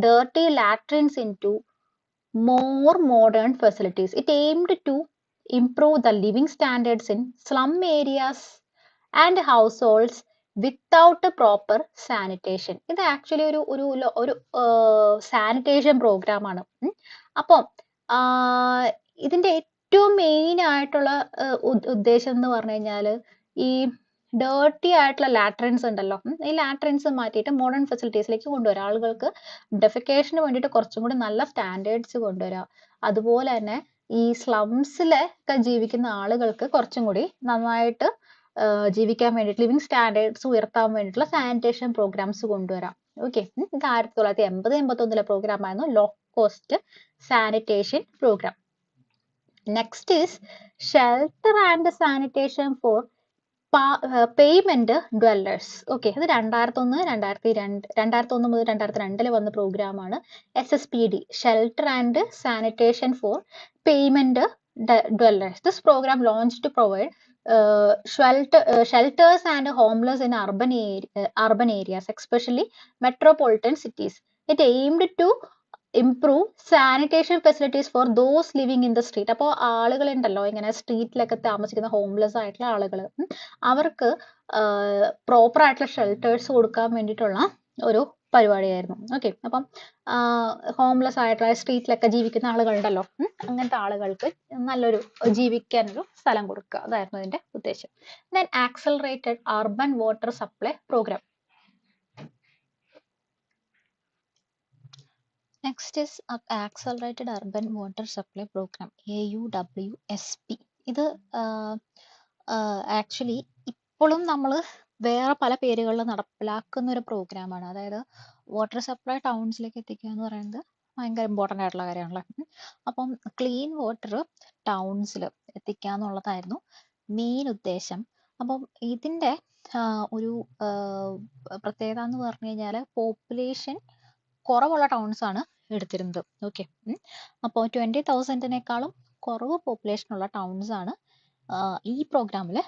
Speaker 1: dirty latrines into more modern facilities. It aimed to improve the living standards in slum areas and households without a proper sanitation. ഇത് ആക്ച്വലി ഒരു സാനിറ്റേഷൻ പ്രോഗ്രാം ആണ്. അപ്പം ഇതിന്റെ ഏറ്റവും മെയിൻ ആയിട്ടുള്ള ഉദ്ദേശം എന്ന് പറഞ്ഞു കഴിഞ്ഞാൽ ഈ ഡേർട്ടി ആയിട്ടുള്ള ലാട്രിൻസ് ഉണ്ടല്ലോ, ഈ ലാട്രിൻസ് മാറ്റിയിട്ട് മോഡേൺ ഫെസിലിറ്റീസിലേക്ക് കൊണ്ടുവരാം. ആളുകൾക്ക് ഡെഫിക്കേഷന് വേണ്ടിയിട്ട് കുറച്ചും കൂടി നല്ല സ്റ്റാൻഡേർഡ്സ് കൊണ്ടുവരാം. അതുപോലെ തന്നെ ഈ സ്ലംസിലൊക്കെ ജീവിക്കുന്ന ആളുകൾക്ക് കുറച്ചും കൂടി നന്നായിട്ട് ജീവിക്കാൻ വേണ്ടിയിട്ട് ലിവിങ് സ്റ്റാൻഡേർഡ്സ് ഉയർത്താൻ വേണ്ടിയിട്ടുള്ള സാനിറ്റേഷൻ പ്രോഗ്രാംസ് കൊണ്ടുവരാം. ഓക്കെ, ഇത് 1980-81 പ്രോഗ്രാം ആയിരുന്നു, low cost sanitation program. Next is shelter and sanitation for pavement dwellers. Okay, ഇത് 2001 മുതൽ 2002 വന്ന പ്രോഗ്രാമാണ്. SSPD, shelter and sanitation for pavement dwellers. This program launched to provide shelters and homeless in urban areas, especially metropolitan cities. It aimed to improve sanitation facilities for those living in the street. അപ്പോൾ ആളുകൾ ഉണ്ടല്ലോ ഇങ്ങനെ സ്ട്രീറ്റിലൊക്കെ താമസിക്കുന്ന ഹോംലെസ് ആയിട്ടുള്ള ആളുകൾ, അവർക്ക് പ്രോപ്പർ ആയിട്ടുള്ള ഷെൽട്ടേഴ്സ് കൊടുക്കാൻ വേണ്ടിയിട്ടുള്ള ഒരു പരിപാടിയായിരുന്നു. ഓക്കെ, അപ്പം ഹോംലെസ് ആയിട്ടുള്ള സ്ട്രീറ്റിലൊക്കെ ജീവിക്കുന്ന ആളുകളുണ്ടല്ലോ, അങ്ങനത്തെ ആളുകൾക്ക് നല്ലൊരു ജീവിക്കാനൊരു സ്ഥലം കൊടുക്കുക, അതായിരുന്നു ഇതിന്റെ ഉദ്ദേശം. Then accelerated urban water supply program. Next is accelerated urban water supply program, AUWSP. ഇത് ആക്ച്വലി ഇപ്പോഴും നമ്മൾ വേറെ പല പേരുകളിൽ നടപ്പിലാക്കുന്ന ഒരു പ്രോഗ്രാമാണ്. അതായത് വാട്ടർ സപ്ലൈ ടൗൺസിലേക്ക് എത്തിക്കുക എന്ന് പറയുന്നത് ഭയങ്കര ഇമ്പോർട്ടൻ്റ് ആയിട്ടുള്ള കാര്യമാണല്ലോ. അപ്പം ക്ലീൻ വാട്ടർ ടൗൺസിൽ എത്തിക്കുക എന്നുള്ളതായിരുന്നു മെയിൻ ഉദ്ദേശം. അപ്പം ഇതിൻ്റെ ഒരു പ്രത്യേകത എന്ന് പറഞ്ഞു കഴിഞ്ഞാൽ പോപ്പുലേഷൻ കുറവുള്ള ടൗൺസ് ആണ് എടുത്തിരുന്നത്. ഓക്കെ, അപ്പോൾ 20,000-നേക്കാളും കുറവ് പോപ്പുലേഷൻ ഉള്ള ടൗൺസ് ആണ് ഈ പ്രോഗ്രാമിൽ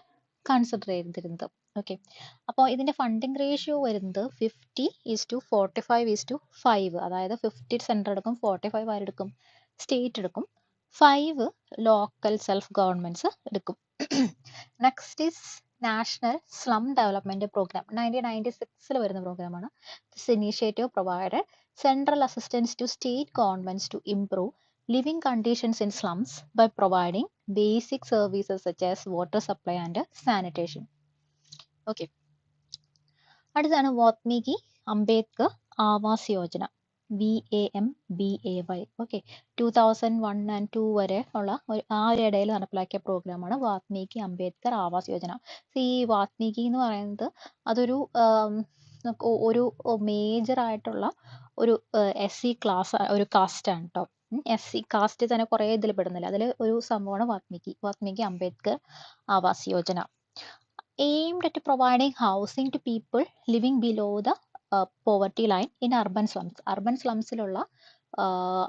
Speaker 1: കൺസിഡർ ചെയ്തിരുന്നത്. ഓക്കെ, അപ്പോൾ ഇതിന്റെ ഫണ്ടിങ് റേഷ്യോ വരുന്നത് 50:45:5. അതായത് 50 സെൻട്രൽ എടുക്കും, 45 ആരെടുക്കും, സ്റ്റേറ്റ് എടുക്കും, 5 ലോക്കൽ സെൽഫ് ഗവൺമെന്റ്സ് എടുക്കും. Next is national slum development program, 1996 വരുന്ന പ്രോഗ്രാമാണ്. This initiative provided central assistance to state governments to improve living conditions in slums by providing basic services such as water supply and sanitation. Okay, അടുത്താണ് Valmiki Ambedkar Awas Yojana, VAMBAY. Okay, 2001 and 2 വരെ ഉള്ള ആ ഒരു ഇടയിൽ നടപ്പിലാക്കിയ പ്രോഗ്രാമാണ് വാത്മീകി അംബേദ്കർ ആവാസ് യോജന. ഈ വാത്മീകി എന്ന് പറയുന്നത് അതൊരു ഒരു മേജർ ആയിട്ടുള്ള ഒരു SC ക്ലാസ്, ഒരു കാസ്റ്റ് ആണ് കേട്ടോ. SC കാസ്റ്റ് തന്നെ കുറേ ഇതിൽ പെടുന്നില്ല, അതിൽ ഒരു സംഭവമാണ് Valmiki Ambedkar Awas Yojana. aimed at providing housing to people living below the poverty line in urban slums. urban slumസിലുള്ള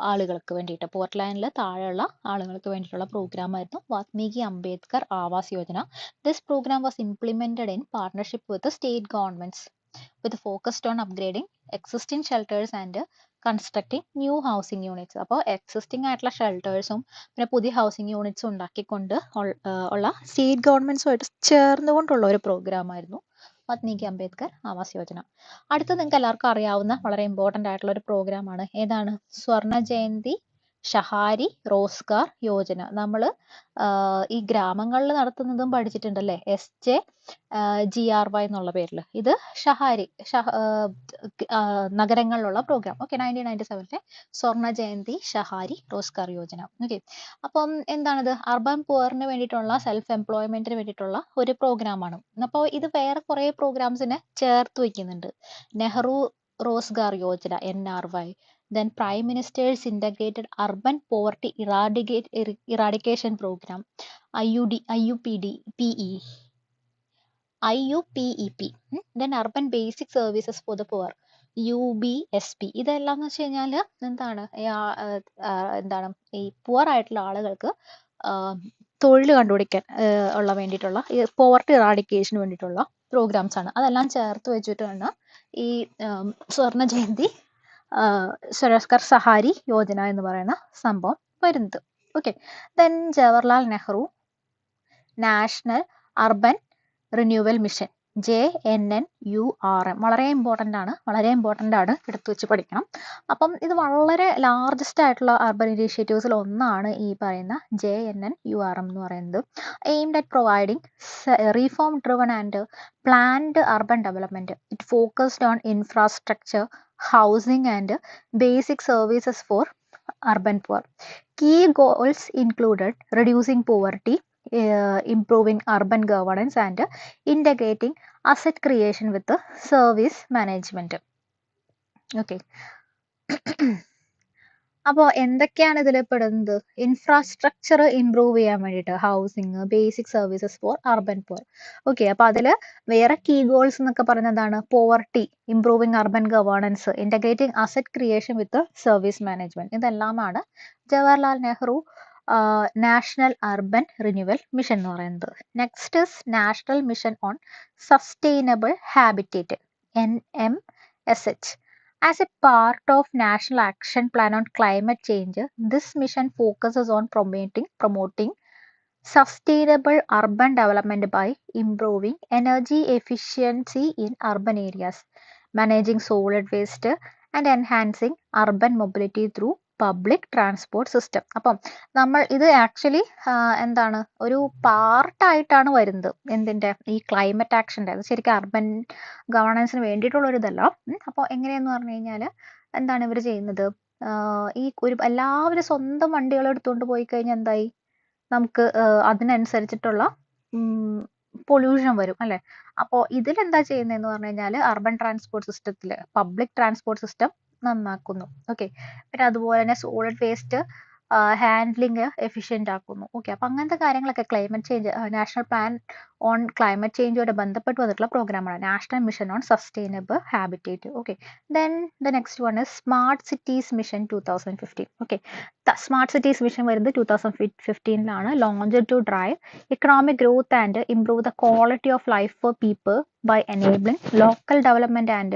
Speaker 1: ആളുകൾക്ക് വേണ്ടിയിട്ട്, പോവർട്ടി ലൈനിൽ താഴെയുള്ള ആളുകൾക്ക് വേണ്ടിയിട്ടുള്ള പ്രോഗ്രാം ആയിരുന്നു Valmiki Ambedkar Awas Yojana. This program was implemented in partnership with state governments with focused on upgrading existing shelters and constructing new housing units. അപ്പോൾ എക്സിസ്റ്റിംഗ് ആയിട്ടുള്ള ഷെൽട്ടേഴ്സും പിന്നെ പുതിയ ഹൗസിംഗ് യൂണിറ്റ്സും ഉണ്ടാക്കിക്കൊണ്ട് ഉള്ള സ്റ്റേറ്റ് ഗവൺമെന്റ്സുമായിട്ട് ചേർന്നുകൊണ്ടുള്ള ഒരു പ്രോഗ്രാം ആയിരുന്നു വാത്മീകി അംബേദ്കർ ആവാസ് യോജന. അടുത്ത നിങ്ങൾക്ക് എല്ലാവർക്കും അറിയാവുന്ന വളരെ ഇമ്പോർട്ടൻ്റ് ആയിട്ടുള്ള ഒരു പ്രോഗ്രാമാണ്, ഏതാണ്? സ്വർണ ജയന്തി ഷഹാരി റോസ്ഗാർ യോജന. നമ്മൾ ഈ ഗ്രാമങ്ങളിൽ നടത്തുന്നതും പഠിച്ചിട്ടുണ്ടല്ലേ, SJGRY എന്നുള്ള പേരിൽ. ഇത് നഗരങ്ങളിലുള്ള പ്രോഗ്രാം. ഓക്കെ, 1997 സ്വർണ ജയന്തി ഷഹാരി റോസ്ഗാർ യോജന. ഓക്കെ, അപ്പം എന്താണിത്? അർബൻ പുവറിന് വേണ്ടിയിട്ടുള്ള സെൽഫ് എംപ്ലോയ്മെന്റിന് വേണ്ടിയിട്ടുള്ള ഒരു പ്രോഗ്രാമാണ്. അപ്പോൾ ഇത് വേറെ കുറേ പ്രോഗ്രാംസിനെ ചേർത്ത് വയ്ക്കുന്നുണ്ട്. Nehru Rozgar Yojana, NRY. Then Prime Minister's Integrated Urban Poverty Eradication Program, IUPEP. Then Urban Basic Services for the Poor, UBSP ഇതെല്ലാം എന്ന് വെച്ച് കഴിഞ്ഞാൽ എന്താണ് എന്താണ് ഈ പുവർ ആയിട്ടുള്ള ആളുകൾക്ക് തൊഴിൽ കണ്ടുപിടിക്കാൻ ഉള്ള വേണ്ടിയിട്ടുള്ള ഈ പോവർട്ടി ഇറാഡിക്കേഷന് വേണ്ടിയിട്ടുള്ള പ്രോഗ്രാംസ് ആണ്. അതെല്ലാം ചേർത്ത് വെച്ചിട്ടാണ് ഈ സ്വർണ്ണ ജയന്തി സ്വരോസ്ഗർ സഹാരി യോജന എന്ന് പറയുന്ന സംഭവം വരുന്നത്. Okay, then Jawaharlal Nehru national urban renewal mission JNNURM വളരെ ഇമ്പോർട്ടൻ്റ് ആണ്, എടുത്തു വെച്ച് പഠിക്കണം. അപ്പം ഇത് വളരെ ലാർജസ്റ്റ് ആയിട്ടുള്ള അർബൻ ഇനീഷ്യേറ്റീവ്സിൽ ഒന്നാണ് ഈ പറയുന്ന JNNURM എന്ന് പറയുന്നത്. Aimed at providing reform driven and planned urban development. It focused on infrastructure, housing and basic services four urban poor. Key goals included reducing poverty, improving urban governance and integrating asset creation with the service management. Okay. അപ്പോൾ എന്തൊക്കെയാണ് ഇതിൽ പെടുന്നത്? ഇൻഫ്രാസ്ട്രക്ചർ ഇംപ്രൂവ് ചെയ്യാൻ വേണ്ടിയിട്ട് housing, basic services for urban poor. Okay, അപ്പോൾ അതിൽ വേറെ കീ ഗോൾസ് എന്നൊക്കെ പറയുന്നതാണ് poverty, improving urban governance, integrating asset creation with service management. ഇതെല്ലാമാണ് Jawaharlal Nehru national urban renewal mission എന്ന് പറയുന്നത്. Next is national mission on sustainable habitat NMSH. As a part of National Action Plan on Climate Change, this mission focuses on promoting sustainable urban development by improving energy efficiency in urban areas, managing solid waste, and enhancing urban mobility through public transport system. അപ്പം നമ്മൾ ഇത് ആക്ച്വലി എന്താണ് ഒരു പാർട്ടായിട്ടാണ് വരുന്നത് എന്തിൻ്റെ, ഈ ക്ലൈമറ്റ് ആക്ഷൻ്റെ. അത് ശരിക്കും അർബൻ ഗവർണൻസിന് വേണ്ടിയിട്ടുള്ളൊരു ഇതല്ല. അപ്പോൾ എങ്ങനെയെന്ന് പറഞ്ഞു കഴിഞ്ഞാൽ എന്താണ് ഇവർ ചെയ്യുന്നത്, ഈ എല്ലാവരും സ്വന്തം വണ്ടികൾ എടുത്തുകൊണ്ട് പോയി കഴിഞ്ഞാൽ എന്തായി, നമുക്ക് അതിനനുസരിച്ചിട്ടുള്ള പൊല്യൂഷൻ വരും അല്ലേ. അപ്പോൾ ഇതിലെന്താ ചെയ്യുന്നതെന്ന് പറഞ്ഞു കഴിഞ്ഞാൽ അർബൻ ട്രാൻസ്പോർട്ട് സിസ്റ്റത്തിൽ പബ്ലിക് ട്രാൻസ്പോർട്ട് സിസ്റ്റം നന്നാക്കുന്നു. ഓക്കെ, പിന്നെ അതുപോലെ തന്നെ സോളിഡ് വേസ്റ്റ് ഹാൻഡ്ലിങ് എഫിഷ്യൻ്റ് ആക്കുന്നു. ഓക്കെ, അപ്പം അങ്ങനത്തെ കാര്യങ്ങളൊക്കെ climate change, national plan on climate ചേഞ്ചുമായിട്ട് ബന്ധപ്പെട്ട് വന്നിട്ടുള്ള പ്രോഗ്രാമാണ് national mission on sustainable habitat. Okay, then the next one is smart cities mission 2015. Okay, smart cities mission വരുന്നത് 2015 launch to drive economic growth and improve the quality of life for people by enabling local development and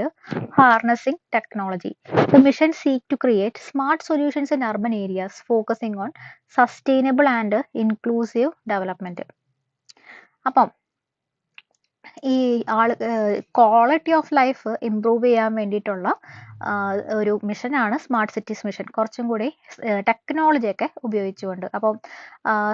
Speaker 1: harnessing technology. The mission seeks to create smart solutions in urban areas, focusing on sustainable and inclusive development. അപ്പം ഈ ക്വാളിറ്റി ഓഫ് ലൈഫ് ഇംപ്രൂവ് ചെയ്യാൻ വേണ്ടിയിട്ടുള്ള ഒരു മിഷനാണ് സ്മാർട്ട് സിറ്റീസ് മിഷൻ, കുറച്ചും കൂടി ടെക്നോളജിയൊക്കെ ഉപയോഗിച്ചുകൊണ്ട്. അപ്പം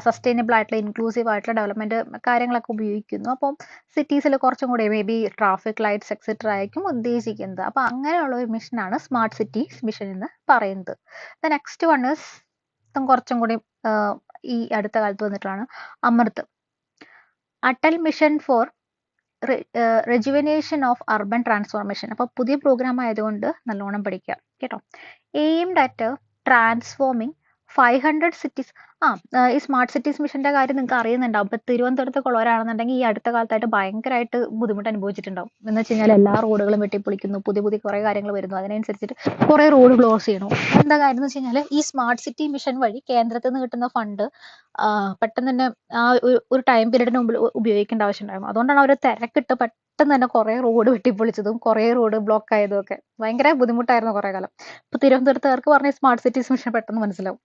Speaker 1: സസ്റ്റൈനബിൾ ആയിട്ടുള്ള ഇൻക്ലൂസീവ് ആയിട്ടുള്ള ഡെവലപ്മെൻറ്റ് കാര്യങ്ങളൊക്കെ ഉപയോഗിക്കുന്നു. അപ്പം സിറ്റീസിൽ കുറച്ചും കൂടി may be traffic lights etcetera ആയിരിക്കും ഉദ്ദേശിക്കുന്നത്. അപ്പം അങ്ങനെയുള്ള ഒരു മിഷനാണ് സ്മാർട്ട് സിറ്റീസ് മിഷൻ എന്ന് പറയുന്നത്. ദ നെക്സ്റ്റ് വൺ ഇസ് കുറച്ചും കൂടി ഈ അടുത്ത കാലത്ത് വന്നിട്ടാണ് Amrut, Atal mission for rejuvenation of urban transformation. അപ്പോൾ പുതിയ പ്രോഗ്രാം ആയതുകൊണ്ട് നല്ലോണം പഠിക്കുക കേട്ടോ. Aimed at transforming 500 cities. ഈ സ്മാർട്ട് സിറ്റീസ് മിഷന്റെ കാര്യം നിങ്ങൾക്ക് അറിയുന്നുണ്ടാവും. ഇപ്പൊ തിരുവനന്തപുരത്തൊക്കെ ഉള്ളവരാണെന്നുണ്ടെങ്കിൽ ഈ അടുത്ത കാലത്തായിട്ട് ഭയങ്കരമായിട്ട് ബുദ്ധിമുട്ട് അനുഭവിച്ചിട്ടുണ്ടാവും. എന്ന് വെച്ച് കഴിഞ്ഞാൽ എല്ലാ റോഡുകളും വെട്ടിപ്പൊളിക്കുന്നു, പുതിയ പുതിയ കുറേ കാര്യങ്ങൾ വരുന്നു, അതിനനുസരിച്ചിട്ട് കുറേ റോഡ് ക്ലോസ് ചെയ്യണു. എന്താ കാര്യം എന്ന് വെച്ച് കഴിഞ്ഞാൽ ഈ സ്മാർട്ട് സിറ്റി മിഷൻ വഴി കേന്ദ്രത്തിൽ നിന്ന് കിട്ടുന്ന ഫണ്ട് പെട്ടെന്ന് തന്നെ ആ ഒരു ടൈം പീരീഡിന് മുമ്പിൽ ഉപയോഗിക്കേണ്ട ആവശ്യമുണ്ടായിരുന്നു. അതുകൊണ്ടാണ് അവർ തിരക്കിട്ട് പെട്ടെന്ന് തന്നെ കുറേ റോഡ് വെട്ടിപ്പൊളിച്ചതും കുറേ റോഡ് ബ്ലോക്ക് ആയതും ഒക്കെ. ഭയങ്കര ബുദ്ധിമുട്ടായിരുന്നു കുറേ കാലം. ഇപ്പൊ തിരുവനന്തപുരത്തുകാർക്ക് പറഞ്ഞ സ്മാർട്ട് സിറ്റീസ് മിഷൻ പെട്ടെന്ന് മനസ്സിലാവും.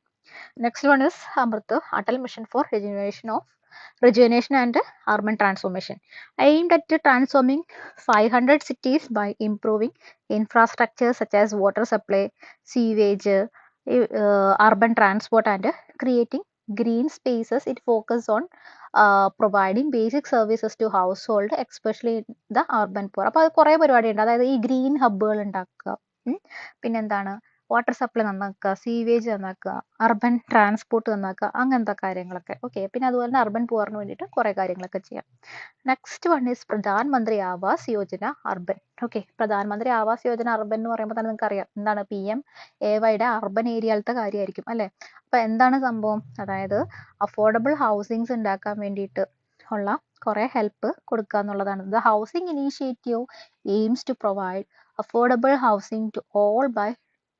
Speaker 1: Next one is Amrit, Atal Mission for Rejuvenation and Urban Transformation, aimed at transforming 500 cities by improving infrastructure such as water supply, sewage, urban transport, and creating green spaces. It focuses on providing basic services to household, especially in the urban poor. അപ്പോൾ അത് കുറേ പരിപാടിയുണ്ട്. അതായത് ഈ ഗ്രീൻ ഹബ്ബുകൾ ഉണ്ടാക്കുക, പിന്നെന്താണ് വാട്ടർ സപ്ലൈ നന്നാക്കുക, സീവേജ് നന്നാക്കുക, അർബൻ ട്രാൻസ്പോർട്ട് നന്നാക്കുക, അങ്ങനത്തെ കാര്യങ്ങളൊക്കെ. ഓക്കെ, പിന്നെ അതുപോലെ തന്നെ അർബൻ പുവറിന് വേണ്ടിയിട്ട് കുറേ കാര്യങ്ങളൊക്കെ ചെയ്യാം. നെക്സ്റ്റ് വൺ ഈസ് പ്രധാൻ മന്ത്രി ആവാസ് യോജന അർബൻ. ഓക്കെ, പ്രധാൻ മന്ത്രി ആവാസ് യോജന അർബൻ എന്ന് പറയുമ്പോൾ തന്നെ നിങ്ങൾക്ക് അറിയാം എന്താണ് PMAYയുടെ അർബൻ ഏരിയയിലത്തെ കാര്യമായിരിക്കും അല്ലേ. അപ്പം എന്താണ് സംഭവം, അതായത് അഫോർഡബിൾ ഹൗസിങ്സ് ഉണ്ടാക്കാൻ വേണ്ടിയിട്ട് ഉള്ള കുറേ ഹെൽപ്പ് കൊടുക്കുക എന്നുള്ളതാണ്. The housing initiative aims to provide affordable housing to all by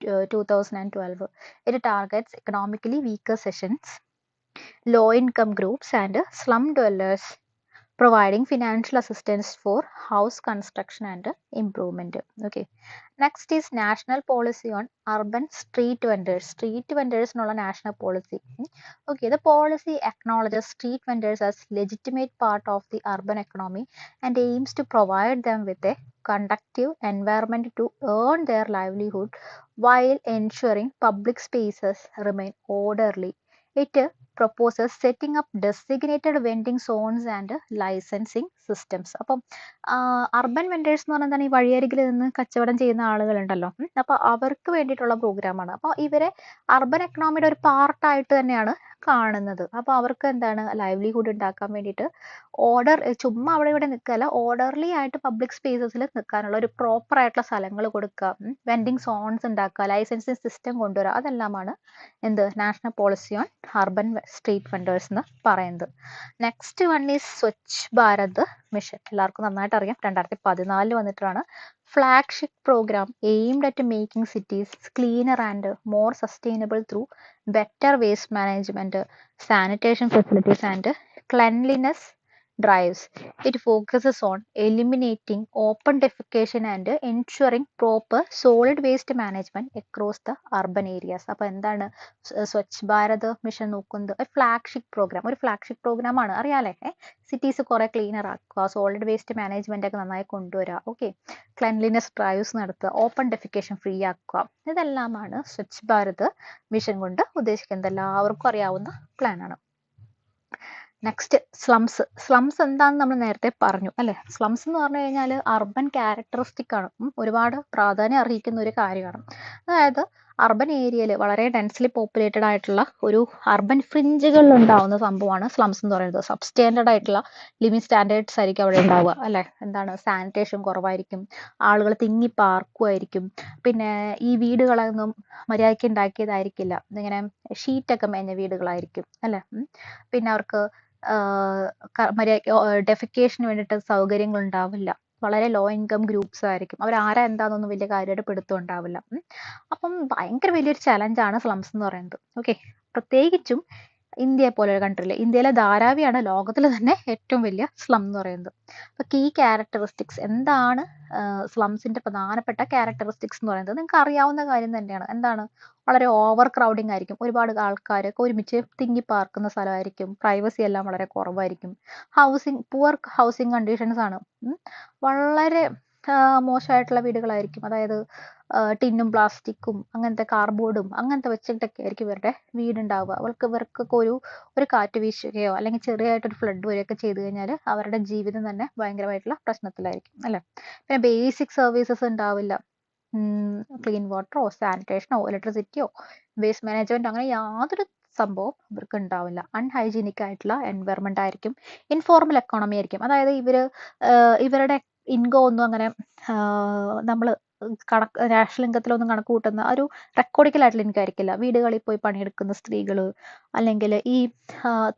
Speaker 1: 2012. It targets economically weaker sections, low-income groups, and slum dwellers, providing financial assistance for house construction and improvement. Okay. Next is national policy on urban street vendors. Street vendors എന്നുള്ള national policy. Okay, the policy acknowledges street vendors as legitimate part of the urban economy and aims to provide them with a conducive environment to earn their livelihood while ensuring public spaces remain orderly. It proposes setting up designated vending zones and licensing systems. അപ്പം അർബൻ വെൻഡേഴ്സ് എന്ന് പറഞ്ഞാൽ ഈ വഴിയരികിൽ നിന്ന് കച്ചവടം ചെയ്യുന്ന ആളുകളുണ്ടല്ലോ, അപ്പോൾ അവർക്ക് വേണ്ടിയിട്ടുള്ള പ്രോഗ്രാമാണ്. അപ്പോൾ ഇവരെ അർബൻ എക്കണോമിയുടെ ഒരു പാർട്ടായിട്ട് തന്നെയാണ് കാണുന്നത്. അപ്പോൾ അവർക്ക് എന്താണ് ലൈവ്ലിഹുഡ് ഉണ്ടാക്കാൻ വേണ്ടിയിട്ട് ചുമ്മാ അവിടെ ഇവിടെ നിൽക്കല്ല, ഓർഡർലി ആയിട്ട് പബ്ലിക് സ്പേസസിൽ നിൽക്കാനുള്ള ഒരു പ്രോപ്പർ ആയിട്ടുള്ള സ്ഥലങ്ങൾ കൊടുക്കുക, വെൻഡിങ് സോൺസ് ഉണ്ടാക്കുക, ലൈസൻസിങ് സിസ്റ്റം കൊണ്ടുവരിക, അതെല്ലാമാണ് എന്ത് national policy on urban street vendors എന്ന് പറയുന്നത്. Next one is Swachh Bharat mission. എല്ലാവർക്കും നന്നായിട്ട് അറിയാം, 2014 വന്നിട്ടാണ്. Flagship program aimed at making cities cleaner and more sustainable through better waste management, sanitation facilities, and cleanliness drives. It focuses on eliminating open defecation and ensuring proper solid waste management across the urban areas. അപ്പോൾ എന്താണ് സ്വച്ഛ് ഭാരത് മിഷൻ നോക്കുന്നത്? ഒരു ഫ്ലാഗ്ഷിപ്പ് പ്രോഗ്രാം, ഒരു ഫ്ലാഗ്ഷിപ്പ് പ്രോഗ്രാം ആണ്, അറിയാലേ. സിറ്റീസ് കുറെ ക്ലീനർ ആക്കുക, സോളിഡ് വേസ്റ്റ് മാനേജ്മെന്റ് ഒക്കെ നന്നായി കൊണ്ടുവരിക, ഓക്കെ, ക്ലെൻലിനെസ് ഡ്രൈവ്സ് നടത്തുക, ഓപ്പൺ ഡെഫിക്കേഷൻ ഫ്രീ ആക്കുക, ഇതെല്ലാമാണ് സ്വച്ഛ് ഭാരത് മിഷൻ കൊണ്ട് ഉദ്ദേശിക്കുന്നത്. എല്ലാവർക്കും അറിയാവുന്ന പ്ലാൻ ആണ്. Next slums. സ്ലംസ് എന്താണെന്ന് നമ്മൾ നേരത്തെ പറഞ്ഞു അല്ലെ. സ്ലംസ് എന്ന് പറഞ്ഞു കഴിഞ്ഞാൽ അർബൻ ക്യാരക്ടറിസ്റ്റിക് ആണ്, ഒരുപാട് പ്രാധാന്യം അർഹിക്കുന്ന ഒരു കാര്യമാണ്. അതായത് അർബൻ ഏരിയയിൽ വളരെ ഡെൻസ്ലി പോപ്പുലേറ്റഡ് ആയിട്ടുള്ള ഒരു അർബൻ ഫ്രിഞ്ചുകളിൽ ഉണ്ടാവുന്ന സംഭവമാണ് സ്ലംസ് എന്ന് പറയുന്നത്. സബ്സ്റ്റാൻഡേർഡ് ആയിട്ടുള്ള ലിവിങ് സ്റ്റാൻഡേർഡ്സ് ആയിരിക്കും അവിടെ ഉണ്ടാവുക അല്ലെ. എന്താണ്, സാനിറ്റേഷൻ കുറവായിരിക്കും, ആളുകൾ തിങ്ങി പാർക്കുമായിരിക്കും, പിന്നെ ഈ വീടുകളൊന്നും മര്യാദയ്ക്ക് ഉണ്ടാക്കിയതായിരിക്കില്ല, ഇങ്ങനെ ഷീറ്റൊക്കെ മേഞ്ഞ വീടുകളായിരിക്കും അല്ലെ. പിന്നെ അവർക്ക് ഡെഫിക്കേഷന് വേണ്ടിയിട്ട് സൗകര്യങ്ങൾ ഉണ്ടാവില്ല, വളരെ ലോ ഇൻകം ഗ്രൂപ്പ്സ് ആയിരിക്കും, അവർ ആരാ എന്താണെന്നൊന്നും വലിയ കാര്യമായിട്ട് പിടുത്തം ഉണ്ടാവില്ല. അപ്പം ഭയങ്കര വലിയൊരു ചലഞ്ചാണ് സ്ലംസ് എന്ന് പറയുന്നത്. ഓക്കെ, പ്രത്യേകിച്ചും ഇന്ത്യയെ പോലെ ഒരു കൺട്രിയിൽ, ഇന്ത്യയിലെ ധാരാവിയാണ് ലോകത്തിൽ തന്നെ ഏറ്റവും വലിയ സ്ലം എന്ന് പറയുന്നത്. അപ്പോൾ കീ ക്യാരക്ടറിസ്റ്റിക്സ് എന്താണ്, സ്ലംസിന്റെ പ്രധാനപ്പെട്ട ക്യാരക്ടറിസ്റ്റിക്സ് എന്ന് പറയുന്നത് നിങ്ങൾക്ക് അറിയാവുന്ന കാര്യം തന്നെയാണ്. എന്താണ്, വളരെ ഓവർ ക്രൗഡിങ് ആയിരിക്കും, ഒരുപാട് ആൾക്കാരൊക്കെ ഒരുമിച്ച് തിങ്ങി പാർക്കുന്ന സ്ഥലമായിരിക്കും, പ്രൈവസി എല്ലാം വളരെ കുറവായിരിക്കും, പുവർ ഹൗസിങ് കണ്ടീഷൻസ് ആണ്, വളരെ മോശമായിട്ടുള്ള വീടുകളായിരിക്കും, അതായത് ടിന്നും പ്ലാസ്റ്റിക്കും അങ്ങനത്തെ കാർഡ്ബോർഡും അങ്ങനത്തെ വെച്ചിട്ടൊക്കെ ആയിരിക്കും ഇവരുടെ വീടുണ്ടാവുക. ഇവർക്കൊക്കെ ഒരു കാറ്റ് വീശുകയോ അല്ലെങ്കിൽ ചെറിയായിട്ടൊരു ഫ്ലഡ് വരികയൊക്കെ ചെയ്തു കഴിഞ്ഞാൽ അവരുടെ ജീവിതം തന്നെ ഭയങ്കരമായിട്ടുള്ള പ്രശ്നത്തിലായിരിക്കും അല്ലെ. പിന്നെ ബേസിക് സർവീസസ് ഉണ്ടാവില്ല, ക്ലീൻ വാട്ടറോ സാനിറ്റേഷനോ ഇലക്ട്രിസിറ്റിയോ വേസ്റ്റ് മാനേജ്മെന്റ് അങ്ങനെ യാതൊരു സംഭവം ഇവർക്ക് ഉണ്ടാവില്ല. അൺഹൈജീനിക് ആയിട്ടുള്ള എൻവയറമെന്റ് ആയിരിക്കും, ഇൻഫോർമൽ എക്കോണമി ആയിരിക്കും. അതായത് ഇവരുടെ ഇൻകം ഒന്നും അങ്ങനെ നമ്മൾ നാഷണൽ ഇൻകത്തിലൊന്നും കണക്ക് കൂട്ടുന്ന ഒരു റെക്കോർഡിക്കൽ ആയിട്ടുള്ള ഇൻകം ആയിരിക്കില്ല. വീടുകളിൽ പോയി പണിയെടുക്കുന്ന സ്ത്രീകൾ, അല്ലെങ്കിൽ ഈ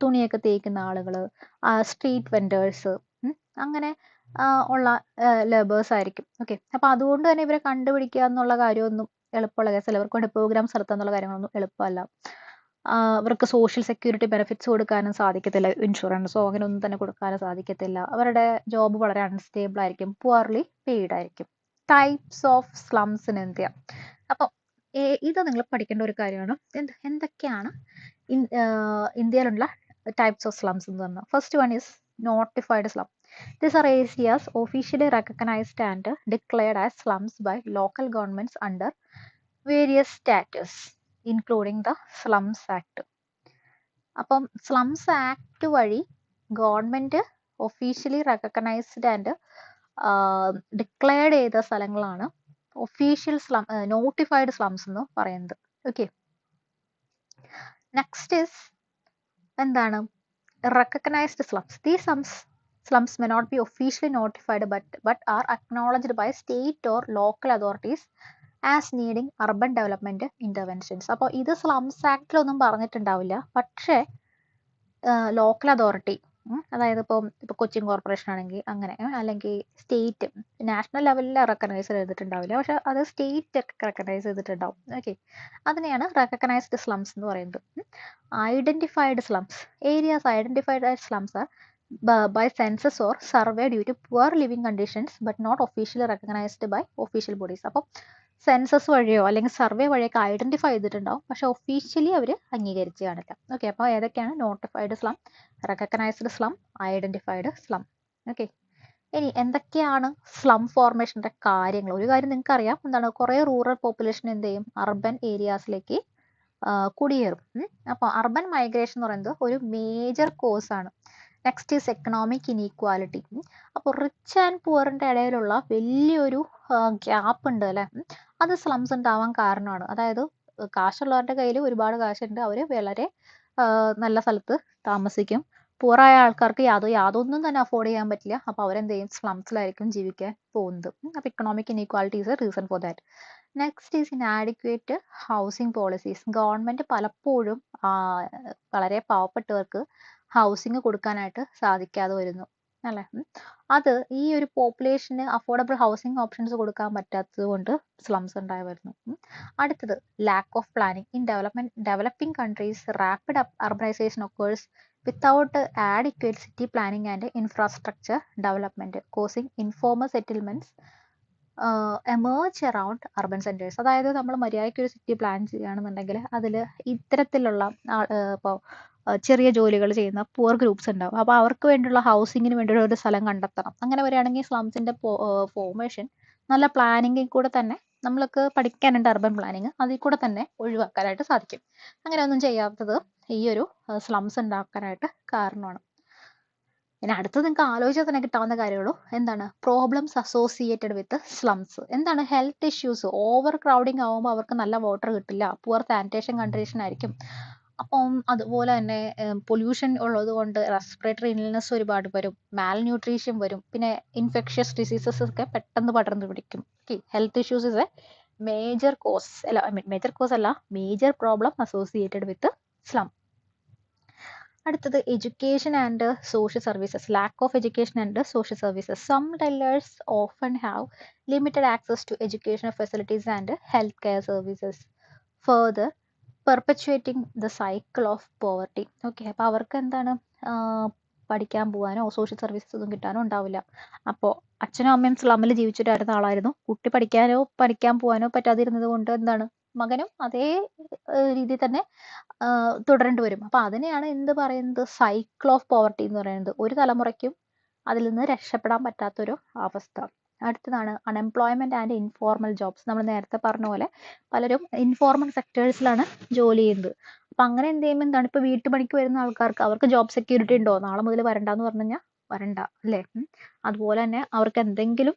Speaker 1: തുണിയൊക്കെ തേക്കുന്ന ആളുകൾ, സ്ട്രീറ്റ് വെൻഡേഴ്സ്, അങ്ങനെ ഉള്ള ലേബേഴ്സ് ആയിരിക്കും. ഓക്കെ, അപ്പൊ അതുകൊണ്ട് തന്നെ ഇവരെ കണ്ടുപിടിക്കുക എന്നുള്ള കാര്യമൊന്നും എളുപ്പമുള്ള കേസല്ല. ഇവർക്ക് വേണ്ടി പ്രോഗ്രാംസ് നടത്തുക എന്നുള്ള കാര്യങ്ങളൊന്നും എളുപ്പമല്ല. അവർക്ക് സോഷ്യൽ സെക്യൂരിറ്റി ബെനിഫിറ്റ്സ് കൊടുക്കാനും സാധിക്കത്തില്ല, ഇൻഷുറൻസോ അങ്ങനെ ഒന്നും തന്നെ കൊടുക്കാനും സാധിക്കത്തില്ല. അവരുടെ ജോബ് വളരെ അൺസ്റ്റേബിൾ ആയിരിക്കും, പുവർലി പെയ്ഡ് ആയിരിക്കും. Types of slums in India. അപ്പം ഇത് നിങ്ങൾ പഠിക്കേണ്ട ഒരു കാര്യമാണ്. എന്തൊക്കെയാണ് ഇന്ത്യയിലുള്ള ടൈപ്സ് ഓഫ് സ്ലംസ് എന്ന് പറഞ്ഞാൽ, first one is notified slum. These are areas officially recognized and declared as slums by local governments under various status, including the Slums Act. അപ്പം സ്ലംസ് ആക്ട് വഴി government officially recognised and declared ചെയ്ത സ്ഥലങ്ങളാണ് ഒഫീഷ്യൽ നോട്ടിഫൈഡ് സ്ലംസ് എന്ന് പറയുന്നത്. ഓക്കെ, നെക്സ്റ്റ് ഈസ് എന്താണ്, recognized slums. These slums may not be officially notified but are acknowledged by state or local authorities as needing urban development interventions. അപ്പോൾ ഇത് സ്ലംസ് ആക്ടിലൊന്നും പറഞ്ഞിട്ടുണ്ടാവില്ല, പക്ഷേ ലോക്കൽ അതോറിറ്റി അതായത് ഇപ്പോൾ കൊച്ചിൻ കോർപ്പറേഷൻ ആണെങ്കിൽ അങ്ങനെ, അല്ലെങ്കിൽ സ്റ്റേറ്റ് നാഷണൽ ലെവലിൽ റെക്കഗ്നൈസ് ചെയ്തിട്ടുണ്ടാവില്ല, പക്ഷെ അത് സ്റ്റേറ്റ് റെക്കഗ്നൈസ് ചെയ്തിട്ടുണ്ടാവും. ഓക്കെ, അതിനെയാണ് റെക്കഗ്നൈസ്ഡ് സ്ലംസ് എന്ന് പറയുന്നത്. Identified slums areas identified as slums are by census or survey due to poor living conditions but not officially recognized by official bodies. അപ്പോൾ സെൻസസ് വഴിയോ അല്ലെങ്കിൽ സർവേ വഴിയൊക്കെ ഐഡന്റിഫൈ ചെയ്തിട്ടുണ്ടാവും, പക്ഷെ ഒഫീഷ്യലി അവർ അംഗീകരിച്ച് കാണില്ല. ഓക്കെ, അപ്പോൾ ഏതൊക്കെയാണ് notified slum, recognised slum, identified slum. Okay, ഇനി എന്തൊക്കെയാണ് സ്ലം ഫോർമേഷൻ്റെ കാര്യങ്ങൾ? ഒരു കാര്യം നിങ്ങൾക്ക് അറിയാം, എന്താണ്, കുറേ റൂറൽ പോപ്പുലേഷൻ എന്ത് ചെയ്യും, അർബൻ ഏരിയാസിലേക്ക് കുടിയേറും. അപ്പോൾ അർബൻ മൈഗ്രേഷൻ എന്ന് പറയുന്നത് ഒരു മേജർ കോസാണ്. Next is economic inequality. അപ്പോൾ റിച്ച് ആൻഡ് പുവറിൻ്റെ ഇടയിലുള്ള വലിയൊരു ഗ്യാപ്പ് ഉണ്ട് അല്ലേ, അത് സ്ലംസ് ഉണ്ടാവാൻ കാരണമാണ്. അതായത് കാശുള്ളവരുടെ കയ്യിൽ ഒരുപാട് കാശുണ്ട്, അവർ വളരെ നല്ല സ്ഥലത്ത് താമസിക്കും. പുവറായ ആൾക്കാർക്ക് യാതൊന്നും തന്നെ അഫോർഡ് ചെയ്യാൻ പറ്റില്ല, അപ്പോൾ അവരെന്ത് ചെയ്യും, സ്ലംസിലായിരിക്കും ജീവിക്കാൻ പോകുന്നത്. അപ്പോൾ economic inequality is A reason for that. Next is inadequate housing policies. Government പലപ്പോഴും വളരെ പാവപ്പെട്ടവർക്ക് ഹൗസിംഗ് കൊടുക്കാനായിട്ട് സാധിക്കാതെ വരുന്നു അല്ലേ. അത് ഈ ഒരു പോപ്പുലേഷന് അഫോർഡബിൾ ഹൗസിംഗ് ഓപ്ഷൻസ് കൊടുക്കാൻ പറ്റാത്തത് കൊണ്ട് സ്ലംസ് ഉണ്ടായി വരുന്നു. അടുത്തത് lack of planning. In developing countries rapid urbanisation occurs without adequate city planning and infrastructure development causing informal settlements emerge around urban centres. അതായത് നമ്മൾ മര്യാദയ്ക്ക് ഒരു സിറ്റി പ്ലാൻ ചെയ്യുകയാണെന്നുണ്ടെങ്കിൽ അതിൽ ഇത്തരത്തിലുള്ള ഇപ്പോൾ ചെറിയ ജോലികൾ ചെയ്യുന്ന പുവർ ഗ്രൂപ്പ്സ് ഉണ്ടാവും, അപ്പോൾ അവർക്ക് വേണ്ടിയുള്ള ഹൗസിങ്ങിന് വേണ്ടിയുള്ള ഒരു സ്ഥലം കണ്ടെത്തണം. അങ്ങനെ വരികയാണെങ്കിൽ സ്ലംസിൻ്റെ ഫോർമേഷൻ നല്ല പ്ലാനിങ്ങിൽ കൂടെ തന്നെ നമ്മൾക്ക് പഠിക്കാനുണ്ട്, അർബൻ പ്ലാനിങ്, അതിൽ കൂടെ തന്നെ ഒഴിവാക്കാനായിട്ട് സാധിക്കും. അങ്ങനെ ഒന്നും ചെയ്യാത്തത് ഈ ഒരു സ്ലംസ് ഉണ്ടാക്കാനായിട്ട് കാരണമാണ്. ഇനി അടുത്തത് നിങ്ങൾക്ക് ആലോചിച്ചാൽ തന്നെ കിട്ടാവുന്ന കാര്യമുള്ളൂ, എന്താണ് പ്രോബ്ലംസ് അസോസിയേറ്റഡ് വിത്ത് സ്ലംസ്. എന്താണ് ഹെൽത്ത് ഇഷ്യൂസ്. ഓവർ ക്രൗഡിങ് ആകുമ്പോൾ അവർക്ക് നല്ല വാട്ടർ കിട്ടില്ല, പുവർ സാനിറ്റേഷൻ കണ്ടീഷൻ ആയിരിക്കും. അപ്പം അതുപോലെ തന്നെ പൊല്യൂഷൻ ഉള്ളത് കൊണ്ട് റെസ്പിറേറ്ററി ഇൽനെസ് ഒരുപാട് വരും, മാൽ ന്യൂട്രീഷൻ വരും, പിന്നെ ഇൻഫെക്ഷ്യസ് ഡിസീസസ് ഒക്കെ പെട്ടെന്ന് പടർന്നു പിടിക്കും. Okay, health issues is a major cause അല്ല major problem associated with slum. അടുത്തത് education and social services. Lack of education and social services. Some dwellers often have limited access to educational facilities and health care services, further perpetuating the cycle of poverty. Okay, അപ്പോൾ അവർക്ക് എന്താണ് പഠിക്കാൻ പോകാനോ സോഷ്യൽ സർവീസസ് ഒന്നും കിട്ടാനോ ഉണ്ടാവില്ല. അപ്പോൾ അച്ഛനും അമ്മയും സ്ലമ്മിൽ ജീവിച്ചിട്ടായിരുന്ന ആളായിരുന്നു, കുട്ടി പഠിക്കാൻ പോകാനോ പറ്റാതിരുന്നത് കൊണ്ട് എന്താണ് മകനും അതേ രീതിയിൽ തന്നെ തുടരേണ്ടി വരും. അപ്പോൾ അതിനെയാണ് എന്ത് പറയുന്നത്, സൈക്കിൾ ഓഫ് പോവർട്ടി എന്ന് പറയുന്നത്. ഒരു തലമുറയ്ക്കും അതിൽ നിന്ന് രക്ഷപ്പെടാൻ പറ്റാത്തൊരു അവസ്ഥ. അടുത്തതാണ് അൺഎംപ്ലോയ്മെന്റ് ആൻഡ് ഇൻഫോർമൽ ജോബ്സ്. നമ്മൾ നേരത്തെ പറഞ്ഞ പോലെ പലരും ഇൻഫോർമൽ സെക്ടേഴ്സിലാണ് ജോലി ചെയ്യുന്നത്. അപ്പം അങ്ങനെ എന്ത് ചെയ്യുമ്പോൾ എന്താണ്, ഇപ്പോൾ വീട്ടുപണിക്ക് വരുന്ന ആൾക്കാർക്ക് അവർക്ക് ജോബ് സെക്യൂരിറ്റി ഉണ്ടോ, നാളെ മുതൽ വരണ്ടെന്ന് പറഞ്ഞു കഴിഞ്ഞാൽ വരണ്ട അല്ലേ. അതുപോലെ തന്നെ അവർക്ക് എന്തെങ്കിലും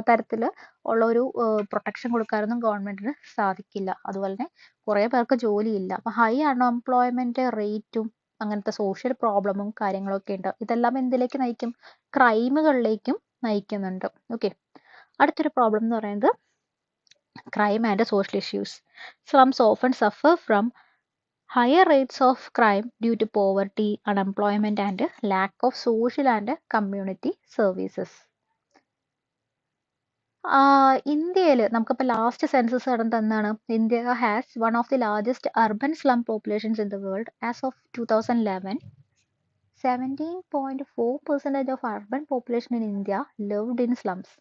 Speaker 1: തരത്തിൽ ഉള്ള ഒരു പ്രൊട്ടക്ഷൻ കൊടുക്കാനൊന്നും ഗവൺമെന്റിന് സാധിക്കില്ല. അതുപോലെ തന്നെ കുറേ പേർക്ക് ജോലിയില്ല. അപ്പം ഹൈ അൺഎംപ്ലോയ്മെന്റ് റേറ്റും അങ്ങനത്തെ സോഷ്യൽ പ്രോബ്ലമും കാര്യങ്ങളൊക്കെ ഉണ്ട്. ഇതെല്ലാം എന്തിലേക്ക് നയിക്കും, ക്രൈമുകളിലേക്കും നയിക്കുന്നുണ്ട്. ഓക്കെ, അടുത്തൊരു പ്രോബ്ലം എന്ന് പറയുന്നത് crime and social issues. Slums often suffer from higher rates of crime due to poverty, unemployment and lack of social and community services. ഇന്ത്യയിൽ നമുക്കിപ്പോൾ ലാസ്റ്റ് സെൻസസ് നടന്നത് എന്നാണ്, India has one of the largest urban slum populations in the world. As of 2011, 17.4% of urban population in India lived in slums.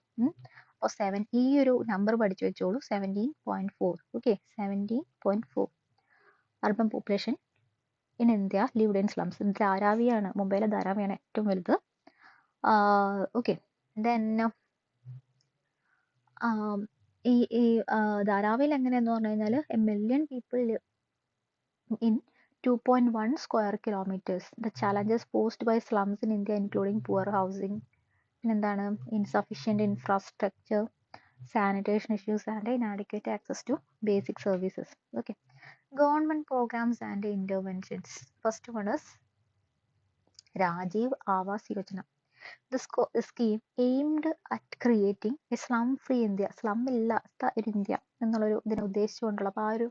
Speaker 1: അപ്പോൾ ഈ ഒരു നമ്പർ പഠിച്ചു വെച്ചോളൂ, 17.4. Okay, 17.4 urban population in India lived in slums. ധാരാവിയാണ്, മുംബൈയിലെ ധാരാവിയാണ് ഏറ്റവും വലുത്. ഓക്കെ, ദെൻ ഈ ധാരാവിയിൽ എങ്ങനെയാന്ന് പറഞ്ഞു കഴിഞ്ഞാൽ a million people in 2.1 square kilometres. The challenges posed by slums in India including poor housing, പിന്നെന്താണ് insufficient infrastructure, sanitation issues and inadequate access to basic services. Okay, government programs and interventions. First one is Rajiv Awas Yojana. The scheme aimed at creating a slum-free India. Slum ഇല്ലാത്ത ഒരു ഇന്ത്യ എന്നുള്ളൊരു ഇതിനെ ഉദ്ദേശിച്ചുകൊണ്ടുള്ള, അപ്പോൾ ആ ഒരു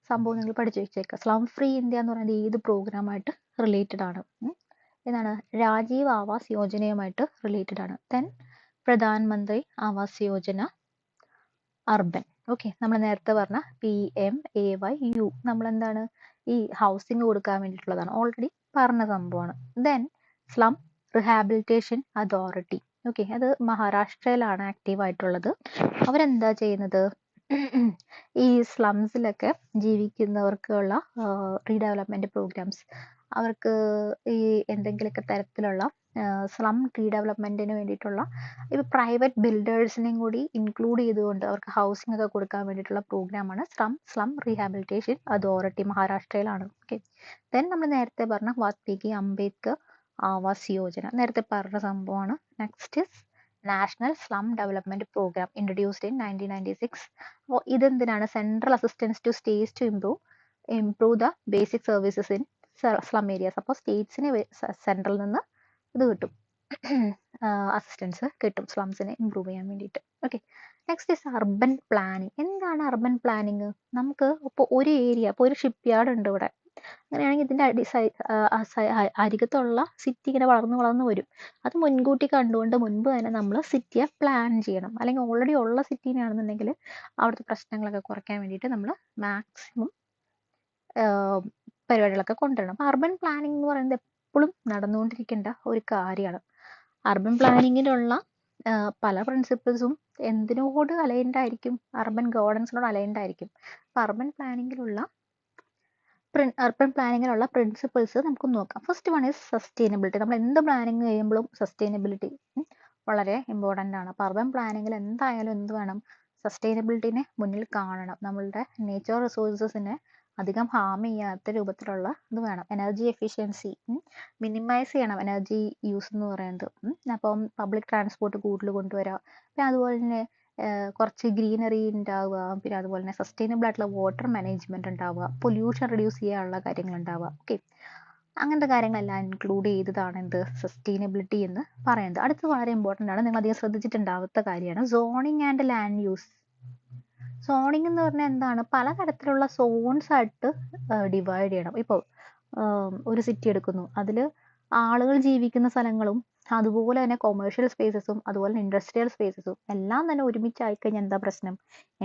Speaker 1: സംഭവം നിങ്ങൾ പഠിച്ചു വെച്ചേക്കുക. സ്ലം ഫ്രീ ഇന്ത്യ എന്ന് പറയുന്നത് ഏത് പ്രോഗ്രാമായിട്ട് റിലേറ്റഡ് ആണ്. എന്താണ് രാജീവ് ആവാസ് യോജനയുമായിട്ട് റിലേറ്റഡ് ആണ്. ദെൻ പ്രധാൻ മന്ത്രി ആവാസ് യോജന അർബൻ. ഓക്കെ, നമ്മൾ നേരത്തെ പറഞ്ഞ PMAYU നമ്മൾ എന്താണ് ഈ ഹൗസിംഗ് കൊടുക്കാൻ വേണ്ടിയിട്ടുള്ളതാണ്, ഓൾറെഡി പറഞ്ഞ സംഭവമാണ്. Then slum rehabilitation authority. Okay, അത് മഹാരാഷ്ട്രയിലാണ് ആക്റ്റീവ് ആയിട്ടുള്ളത്. അവരെന്താ ചെയ്യുന്നത്, ഈ സ്ലംസിലൊക്കെ ജീവിക്കുന്നവർക്കുള്ള റീഡെവലപ്മെന്റ് പ്രോഗ്രാംസ്, അവർക്ക് ഈ എന്തെങ്കിലുമൊക്കെ തരത്തിലുള്ള സ്ലം റീഡെവലപ്മെന്റിന് വേണ്ടിയിട്ടുള്ള ഇപ്പോൾ പ്രൈവറ്റ് ബിൽഡേഴ്സിനെയും കൂടി ഇൻക്ലൂഡ് ചെയ്തുകൊണ്ട് അവർക്ക് ഹൗസിംഗ് ഒക്കെ കൊടുക്കാൻ വേണ്ടിയിട്ടുള്ള പ്രോഗ്രാമാണ് സ്ലം റീഹാബിലിറ്റേഷൻ അതോറിറ്റി, മഹാരാഷ്ട്രയിലാണ്. ഓക്കെ, ദെൻ നമ്മൾ നേരത്തെ പറഞ്ഞ വാത്മീകി അംബേദ്കർ ആവാസ് യോജന, നേരത്തെ പറഞ്ഞ സംഭവമാണ്. Next national slum development program introduced in 1996. അപ്പോൾ ഇതെന്തിനാണ്, central assistance to states to improve the basic services in slum areas. അപ്പോൾ സ്റ്റേറ്റ്സിന് സെൻട്രൽ നിന്ന് ഇത് കിട്ടും, അസിസ്റ്റൻസ് കിട്ടും സ്ലംസിനെ ഇംപ്രൂവ് ചെയ്യാൻ വേണ്ടിയിട്ട്. Okay, next is urban planning. എന്താണ് അർബൻ പ്ലാനിങ്? നമുക്ക് ഇപ്പോൾ ഒരു ഏരിയ, ഇപ്പോൾ ഒരു ഷിപ്പ് യാർഡ് ഉണ്ട് ഇവിടെ, അങ്ങനെയാണെങ്കിൽ ഇതിൻ്റെ അരികത്തുള്ള സിറ്റി ഇങ്ങനെ വളർന്നു വരും. അത് മുൻകൂട്ടി കണ്ടുകൊണ്ട് മുൻപ് തന്നെ നമ്മൾ സിറ്റിയെ പ്ലാൻ ചെയ്യണം. അല്ലെങ്കിൽ ഓൾറെഡി ഉള്ള സിറ്റീനാണെന്നുണ്ടെങ്കിൽ അവിടുത്തെ പ്രശ്നങ്ങളൊക്കെ കുറയ്ക്കാൻ വേണ്ടിയിട്ട് നമ്മൾ മാക്സിമം പരിപാടികളൊക്കെ കൊണ്ടുവരണം. അപ്പോൾ അർബൻ പ്ലാനിങ് എന്ന് പറയുന്നത് എപ്പോഴും നടന്നുകൊണ്ടിരിക്കേണ്ട ഒരു കാര്യമാണ്. അർബൻ പ്ലാനിങ്ങിലുള്ള പല പ്രിൻസിപ്പിൾസും എന്തിനോട് അലൈൻഡ് ആയിരിക്കും, അർബൻ ഗവേണൻസിനോട് അലൈൻഡ് ആയിരിക്കും. അപ്പോൾ അർബൻ പ്ലാനിങ്ങിലുള്ള പ്രിൻസിപ്പിൾസ് നമുക്ക് നോക്കാം. First one is sustainability. നമ്മൾ എന്ത് പ്ലാനിങ് ചെയ്യുമ്പോഴും സസ്റ്റൈനബിലിറ്റി വളരെ ഇമ്പോർട്ടൻ്റ് ആണ്. അപ്പോൾ അർബൻ പ്ലാനിങ്ങിൽ എന്തായാലും എന്ത് വേണം, സസ്റ്റൈനബിലിറ്റിനെ മുന്നിൽ കാണണം. നമ്മളുടെ നേച്ചർ റിസോഴ്സസിനെ അധികം ഹാം ചെയ്യാത്ത രൂപത്തിലുള്ള ഇത് വേണം. എനർജി എഫിഷ്യൻസി മിനിമൈസ് ചെയ്യണം, എനർജി യൂസ് എന്ന് പറയുന്നത്. അപ്പം പബ്ലിക് ട്രാൻസ്പോർട്ട് കൂടുതൽ കൊണ്ടുവരിക, പിന്നെ അതുപോലെ തന്നെ കുറച്ച് ഗ്രീനറി ഉണ്ടാവുക, പിന്നെ അതുപോലെ തന്നെ സസ്റ്റൈനബിൾ ആയിട്ടുള്ള വാട്ടർ മാനേജ്മെന്റ് ഉണ്ടാവുക, പൊല്യൂഷൻ റിഡ്യൂസ് ചെയ്യാനുള്ള കാര്യങ്ങൾ ഉണ്ടാവുക. ഓക്കെ, അങ്ങനത്തെ കാര്യങ്ങളെല്ലാം ഇൻക്ലൂഡ് ചെയ്തതാണ് എന്ത്, സസ്റ്റൈനബിലിറ്റി എന്ന് പറയുന്നത്. അടുത്ത് വളരെ ഇമ്പോർട്ടൻ്റ് ആണ്, നിങ്ങൾ അധികം ശ്രദ്ധിച്ചിട്ടുണ്ടാവാത്ത കാര്യമാണ് zoning and land use. Zoning എന്ന് പറഞ്ഞാൽ എന്താണ്, പലതരത്തിലുള്ള സോൺസ് ആയിട്ട് ഡിവൈഡ് ചെയ്യണം. ഇപ്പോൾ ഒരു സിറ്റി എടുക്കുന്നു, അതിൽ ആളുകൾ ജീവിക്കുന്ന സ്ഥലങ്ങളും അതുപോലെ തന്നെ കൊമേഴ്ഷ്യൽ സ്പേസസും അതുപോലെ തന്നെ ഇൻഡസ്ട്രിയൽ സ്പേസസും എല്ലാം തന്നെ ഒരുമിച്ചായി കഴിഞ്ഞാൽ എന്താ പ്രശ്നം,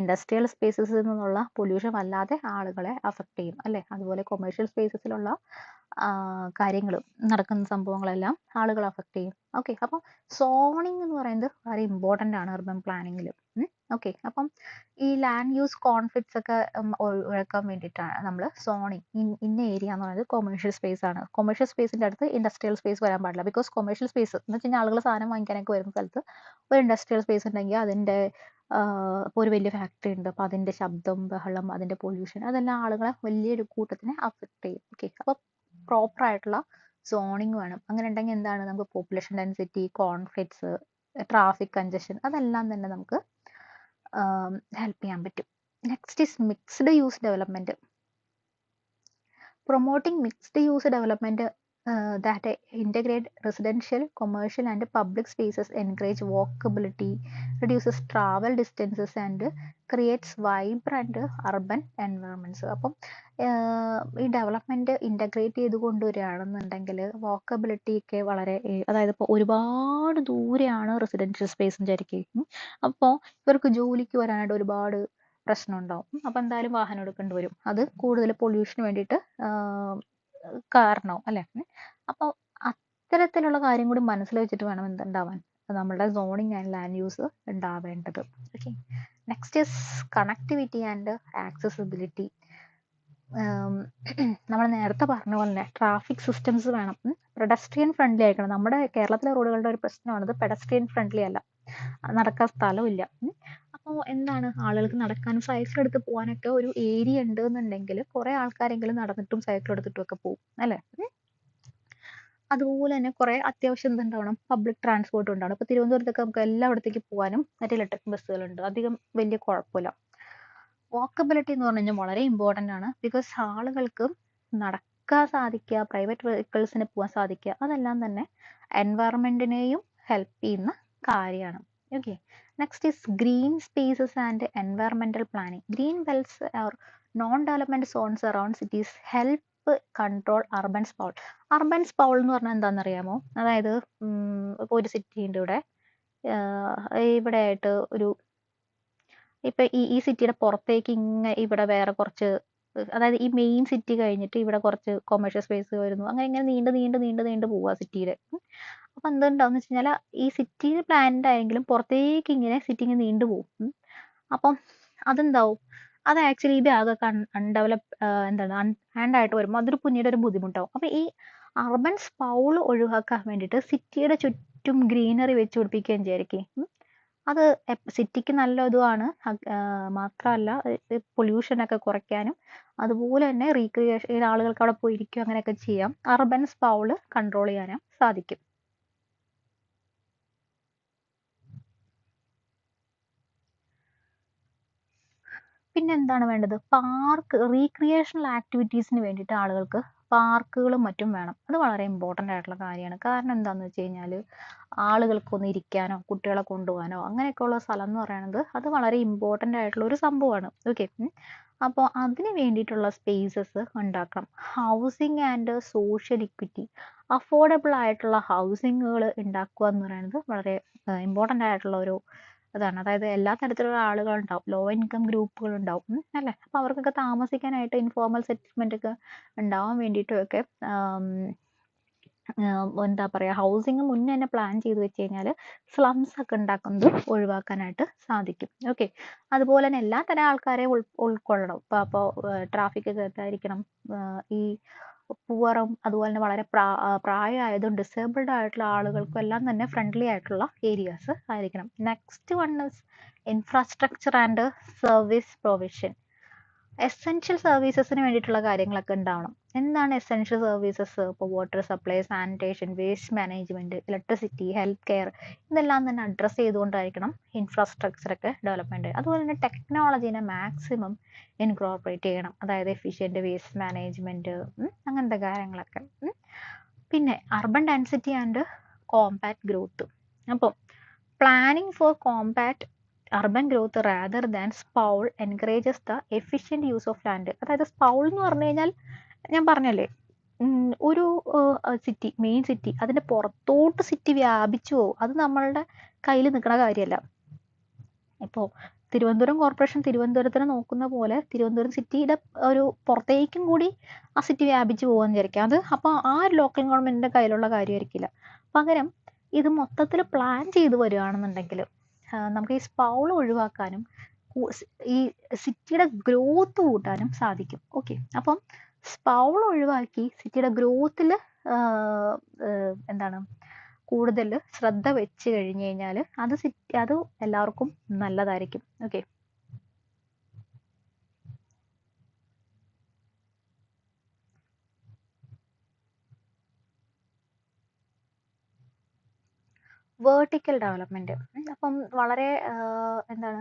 Speaker 1: ഇൻഡസ്ട്രിയൽ സ്പേസസിൽ നിന്നുള്ള പൊല്യൂഷൻ വല്ലാതെ ആളുകളെ അഫക്റ്റ് ചെയ്യും അല്ലേ. അതുപോലെ കൊമേഴ്ഷ്യൽ സ്പേസസിലുള്ള കാര്യങ്ങൾ നടക്കുന്ന സംഭവങ്ങളെല്ലാം ആളുകളെ അഫക്റ്റ് ചെയ്യും. ഓക്കെ, അപ്പം സോണിങ് എന്ന് പറയുന്നത് വളരെ ഇമ്പോർട്ടൻ്റ് ആണ് അർബൻ പ്ലാനിങ്ങിൽ. ഓക്കെ, അപ്പം ഈ ലാൻഡ് യൂസ് കോൺഫ്ലിക്ട്സ് ഒക്കെ ഒഴിവാക്കാൻ വേണ്ടിയിട്ടാണ് നമ്മൾ സോണിങ്. ഇന്ന ഏരിയ എന്ന് പറയുന്നത് കൊമേഴ്ഷ്യൽ സ്പേസ് ആണ്. കൊമേഴ്ഷ്യൽ സ്പേസിൻ്റെ അടുത്ത് ഇൻഡസ്ട്രിയൽ സ്പേസ് വരാൻ പാടില്ല. ബിക്കോസ് കൊമേഴ്ഷ്യൽ സ്പേസ് എന്ന് വെച്ച് കഴിഞ്ഞാൽ ആളുകൾ സാധനം വാങ്ങിക്കാനൊക്കെ വരുന്ന സ്ഥലത്ത് ഒരു ഇൻഡസ്ട്രിയൽ സ്പേസ് ഉണ്ടെങ്കിൽ അതിൻ്റെ ഇപ്പോൾ ഒരു വലിയ ഫാക്ടറി ഉണ്ട്, അപ്പോൾ അതിൻ്റെ ശബ്ദം, ബഹളം, അതിൻ്റെ പൊല്യൂഷൻ, അതെല്ലാം ആളുകളെ വലിയൊരു കൂട്ടത്തിനെ അഫക്റ്റ് ചെയ്യും. ഓക്കെ, അപ്പോൾ പ്രോപ്പർ ആയിട്ടുള്ള സോണിങ് വേണം. അങ്ങനെ ഉണ്ടെങ്കിൽ എന്താണ്, നമുക്ക് population density, conflicts, traffic congestion, അതെല്ലാം തന്നെ നമുക്ക് ഹെൽപ്പ് ചെയ്യാൻ പറ്റും. Next is mixed use development. Promoting mixed use development that integrate residential, commercial and public spaces, encourage walkability, reduces travel distances and creates vibrant urban environments. അപ്പം ഈ ഡെവലപ്മെന്റ് ഇൻ്റഗ്രേറ്റ് ചെയ്ത് കൊണ്ടുവരികയാണെന്നുണ്ടെങ്കിൽ വാക്കബിലിറ്റി ഒക്കെ വളരെ, അതായത് ഇപ്പോൾ ഒരുപാട് ദൂരെയാണ് റെസിഡൻഷ്യൽ സ്പേസ് വിചാരിക്കും, അപ്പോൾ ഇവർക്ക് ജോലിക്ക് വരാനായിട്ട് ഒരുപാട് പ്രശ്നം ഉണ്ടാവും. അപ്പോൾ എന്തായാലും വാഹനം എടുക്കേണ്ടി വരും, അത് കൂടുതൽ പൊല്യൂഷന് വേണ്ടിയിട്ട് കാരണവും അല്ലേ. അപ്പോൾ അത്തരത്തിലുള്ള കാര്യം കൂടി മനസ്സിൽ വെച്ചിട്ട് വേണം എന്തുണ്ടാവാൻ, നമ്മളുടെ സോണിങ് ആൻഡ് ലാൻഡ് യൂസ് ഉണ്ടാവേണ്ടത്. Okay, next is connectivity and accessibility. നമ്മൾ നേരത്തെ പറഞ്ഞ പോലെ തന്നെ ട്രാഫിക് സിസ്റ്റംസ് വേണം, പെഡസ്ട്രിയൻ ഫ്രണ്ട്ലി ആയിരിക്കണം. നമ്മുടെ കേരളത്തിലെ റോഡുകളുടെ ഒരു പ്രശ്നമാണത്, പെഡസ്ട്രിയൻ ഫ്രണ്ട്ലി അല്ല, നടക്കാൻ സ്ഥലമില്ല. അപ്പോൾ എന്താണ്, ആളുകൾക്ക് നടക്കാനും സൈക്കിൾ എടുത്ത് പോകാനൊക്കെ ഒരു ഏരിയ ഉണ്ട് എന്നുണ്ടെങ്കിൽ കുറേ ആൾക്കാരെങ്കിലും നടന്നിട്ടും സൈക്കിൾ എടുത്തിട്ടും ഒക്കെ പോകും അല്ലേ. അതുപോലെ തന്നെ കുറേ അത്യാവശ്യം എന്തുണ്ടാവണം, പബ്ലിക് ട്രാൻസ്പോർട്ട് ഉണ്ടാവണം. ഇപ്പോൾ തിരുവനന്തപുരത്തൊക്കെ നമുക്ക് എല്ലായിടത്തേക്ക് പോകാനും മറ്റേ ഇലക്ട്രിക് ബസ്സുകളുണ്ട്, അധികം വലിയ കുഴപ്പമില്ല. വാക്കബിലിറ്റി എന്ന് പറഞ്ഞു കഴിഞ്ഞാൽ വളരെ ഇമ്പോർട്ടൻ്റ് ആണ്. ബിക്കോസ് ആളുകൾക്ക് നടക്കാൻ സാധിക്കുക, പ്രൈവറ്റ് വെഹിക്കിൾസിന് പോകാൻ സാധിക്കുക, അതെല്ലാം തന്നെ എൻവയറമെൻറ്റിനെയും ഹെൽപ്പ് ചെയ്യുന്ന കാര്യമാണ്. Okay, next is green spaces and environmental planning. Green belts or non development zones around cities help help control urban sprawl. Urban sprawl എന്ന് പറഞ്ഞാൽ എന്താണെന്നറിയാമോ? അതായത് ഇപ്പോൾ ഒരു സിറ്റി ഉണ്ട് ഇവിടെ, ഇവിടെ ആയിട്ട് ഒരു ഇപ്പൊ ഈ സിറ്റിയുടെ പുറത്തേക്ക് ഇവിടെ വേറെ കുറച്ച്, അതായത് ഈ മെയിൻ സിറ്റി കഴിഞ്ഞിട്ട് ഇവിടെ കുറച്ച് കൊമേഴ്ഷ്യൽ സ്പേസ് വരുന്നു, അങ്ങനെ ഇങ്ങനെ നീണ്ട് നീണ്ട് നീണ്ട് നീണ്ട് പോവുക സിറ്റിയുടെ. അപ്പൊ എന്തുണ്ടാവും വെച്ച് കഴിഞ്ഞാൽ ഈ സിറ്റിയിൽ പ്ലാൻഡ് ആയെങ്കിലും പുറത്തേക്ക് ഇങ്ങനെ സിറ്റി ഇങ്ങനെ നീണ്ടു പോകും. അപ്പം അതെന്താവും, അത് ആക്ച്വലി ഇത് ആകെ അൺഡെവലപ്പ് എന്താണ് അൺഹാൻഡ് ആയിട്ട് വരുമ്പോൾ അതൊരു പിന്നീട് ഒരു ബുദ്ധിമുട്ടാവും. അപ്പൊ ഈ അർബൻ സ്പൗൾ ഒഴിവാക്കാൻ വേണ്ടിയിട്ട് സിറ്റിയുടെ ചുറ്റും ഗ്രീനറി വെച്ച് പിടിപ്പിക്കുകയും വിചാരിക്കും. അത് സിറ്റിക്ക് നല്ല ഇതുമാണ്, മാത്രമല്ല പൊല്യൂഷൻ ഒക്കെ കുറയ്ക്കാനും അതുപോലെ തന്നെ റീക്രിയേഷൻ ആളുകൾക്ക് അവിടെ പോയി ഇരിക്കും അങ്ങനെയൊക്കെ ചെയ്യാം. അർബൻ സ്പൗൾ കൺട്രോൾ ചെയ്യാനും സാധിക്കും. പിന്നെ എന്താണ് വേണ്ടത്? പാർക്ക് റീക്രിയേഷണൽ ആക്ടിവിറ്റീസിന് വേണ്ടിയിട്ട് ആളുകൾക്ക് പാർക്കുകളും മറ്റും വേണം. അത് വളരെ ഇമ്പോർട്ടൻ്റ് ആയിട്ടുള്ള കാര്യമാണ്. കാരണം എന്താണെന്ന് വെച്ച് കഴിഞ്ഞാൽ ആളുകൾക്കൊന്ന് ഇരിക്കാനോ കുട്ടികളെ കൊണ്ടുപോകാനോ അങ്ങനെയൊക്കെയുള്ള സ്ഥലം എന്ന് പറയുന്നത് അത് വളരെ ഇമ്പോർട്ടൻ്റ് ആയിട്ടുള്ള ഒരു സംഭവമാണ്. ഓക്കെ, അപ്പോൾ അതിന് വേണ്ടിയിട്ടുള്ള സ്പേസസ് ഉണ്ടാക്കണം. Housing and social equity, affordable ആയിട്ടുള്ള ഹൗസിങ്ങുകൾ ഉണ്ടാക്കുക എന്ന് പറയുന്നത് വളരെ ഇമ്പോർട്ടൻ്റ് ആയിട്ടുള്ള ഒരു അതാണ്. അതായത് എല്ലാ തരത്തിലുള്ള ആളുകളുണ്ടാവും, ലോ ഇൻകം ഗ്രൂപ്പുകൾ ഉണ്ടാവും അല്ലേ. അപ്പോൾ അവർക്കൊക്കെ താമസിക്കാനായിട്ട് ഇൻഫോർമൽ സെറ്റിൽമെന്റ് ഒക്കെ ഉണ്ടാവാൻ വേണ്ടിയിട്ടൊക്കെ എന്താ പറയുക, ഹൗസിങ് മുന്നേ തന്നെ പ്ലാൻ ചെയ്ത് വെച്ച് കഴിഞ്ഞാൽ സ്ലംസ് ഒക്കെ ഉണ്ടാക്കുന്നത് ഒഴിവാക്കാനായിട്ട് സാധിക്കും. ഓക്കെ, അതുപോലെ തന്നെ എല്ലാ തരം ആൾക്കാരെയും ഉൾക്കൊള്ളണം. അപ്പോൾ ട്രാഫിക് കേട്ടായിരിക്കണം, ഈ പുവറും അതുപോലെ തന്നെ വളരെ പ്രായമായതും ഡിസേബിൾഡ് ആയിട്ടുള്ള ആളുകൾക്കും എല്ലാം തന്നെ ഫ്രണ്ട്ലി ആയിട്ടുള്ള ഏരിയാസ് ആയിരിക്കണം. Next one is infrastructure and service provision. Essential സർവീസസിന് വേണ്ടിയിട്ടുള്ള കാര്യങ്ങളൊക്കെ ഉണ്ടാവണം. എന്താണ് എസെൻഷ്യൽ സർവീസസ്? ഇപ്പോൾ water supply, sanitation, waste management, electricity, health care, ഇതെല്ലാം തന്നെ അഡ്രസ്സ് ചെയ്തുകൊണ്ടായിരിക്കണം ഇൻഫ്രാസ്ട്രക്ചറൊക്കെ ഡെവലപ്മെന്റ്. അതുപോലെ തന്നെ ടെക്നോളജീനെ മാക്സിമം ഇൻകോർപ്പറേറ്റ് ചെയ്യണം. അതായത് എഫിഷ്യന്റ് വേസ്റ്റ് മാനേജ്മെന്റ്, അങ്ങനത്തെ കാര്യങ്ങളൊക്കെ. പിന്നെ urban density and compact growth. അപ്പോൾ planning for compact urban growth rather than sprawl encourages the efficient use of land. അതായത് സ്പൗൾ എന്ന് പറഞ്ഞു കഴിഞ്ഞാൽ ഞാൻ പറഞ്ഞല്ലേ, ഒരു സിറ്റി, മെയിൻ സിറ്റി, അതിൻ്റെ പുറത്തോട്ട് സിറ്റി വ്യാപിച്ചു പോകും. അത് നമ്മളുടെ കയ്യിൽ നിൽക്കുന്ന കാര്യമല്ല. ഇപ്പോൾ തിരുവനന്തപുരം കോർപ്പറേഷൻ തിരുവനന്തപുരത്തിന് നോക്കുന്ന പോലെ തിരുവനന്തപുരം സിറ്റിയുടെ ഒരു പുറത്തേക്കും കൂടി ആ സിറ്റി വ്യാപിച്ചു പോകുമെന്ന് വിചാരിക്കാം. അത് അപ്പോൾ ആ ഒരു ലോക്കൽ ഗവൺമെൻറ്റിൻ്റെ കയ്യിലുള്ള കാര്യമായിരിക്കില്ല. പകരം ഇത് മൊത്തത്തിൽ പ്ലാൻ ചെയ്ത് വരികയാണെന്നുണ്ടെങ്കിൽ നമുക്ക് ഈ സ്പൗൾ ഒഴിവാക്കാനും ഈ സിറ്റിയുടെ ഗ്രോത്ത് കൂട്ടാനും സാധിക്കും. ഓക്കെ, അപ്പം സ്പൗൾ ഒഴിവാക്കി സിറ്റിയുടെ ഗ്രോത്തിൽ എന്താണ് കൂടുതൽ ശ്രദ്ധ വെച്ച് കഴിഞ്ഞ് കഴിഞ്ഞാൽ അത് എല്ലാവർക്കും നല്ലതായിരിക്കും. Okay, vertical development. അപ്പം വളരെ എന്താണ്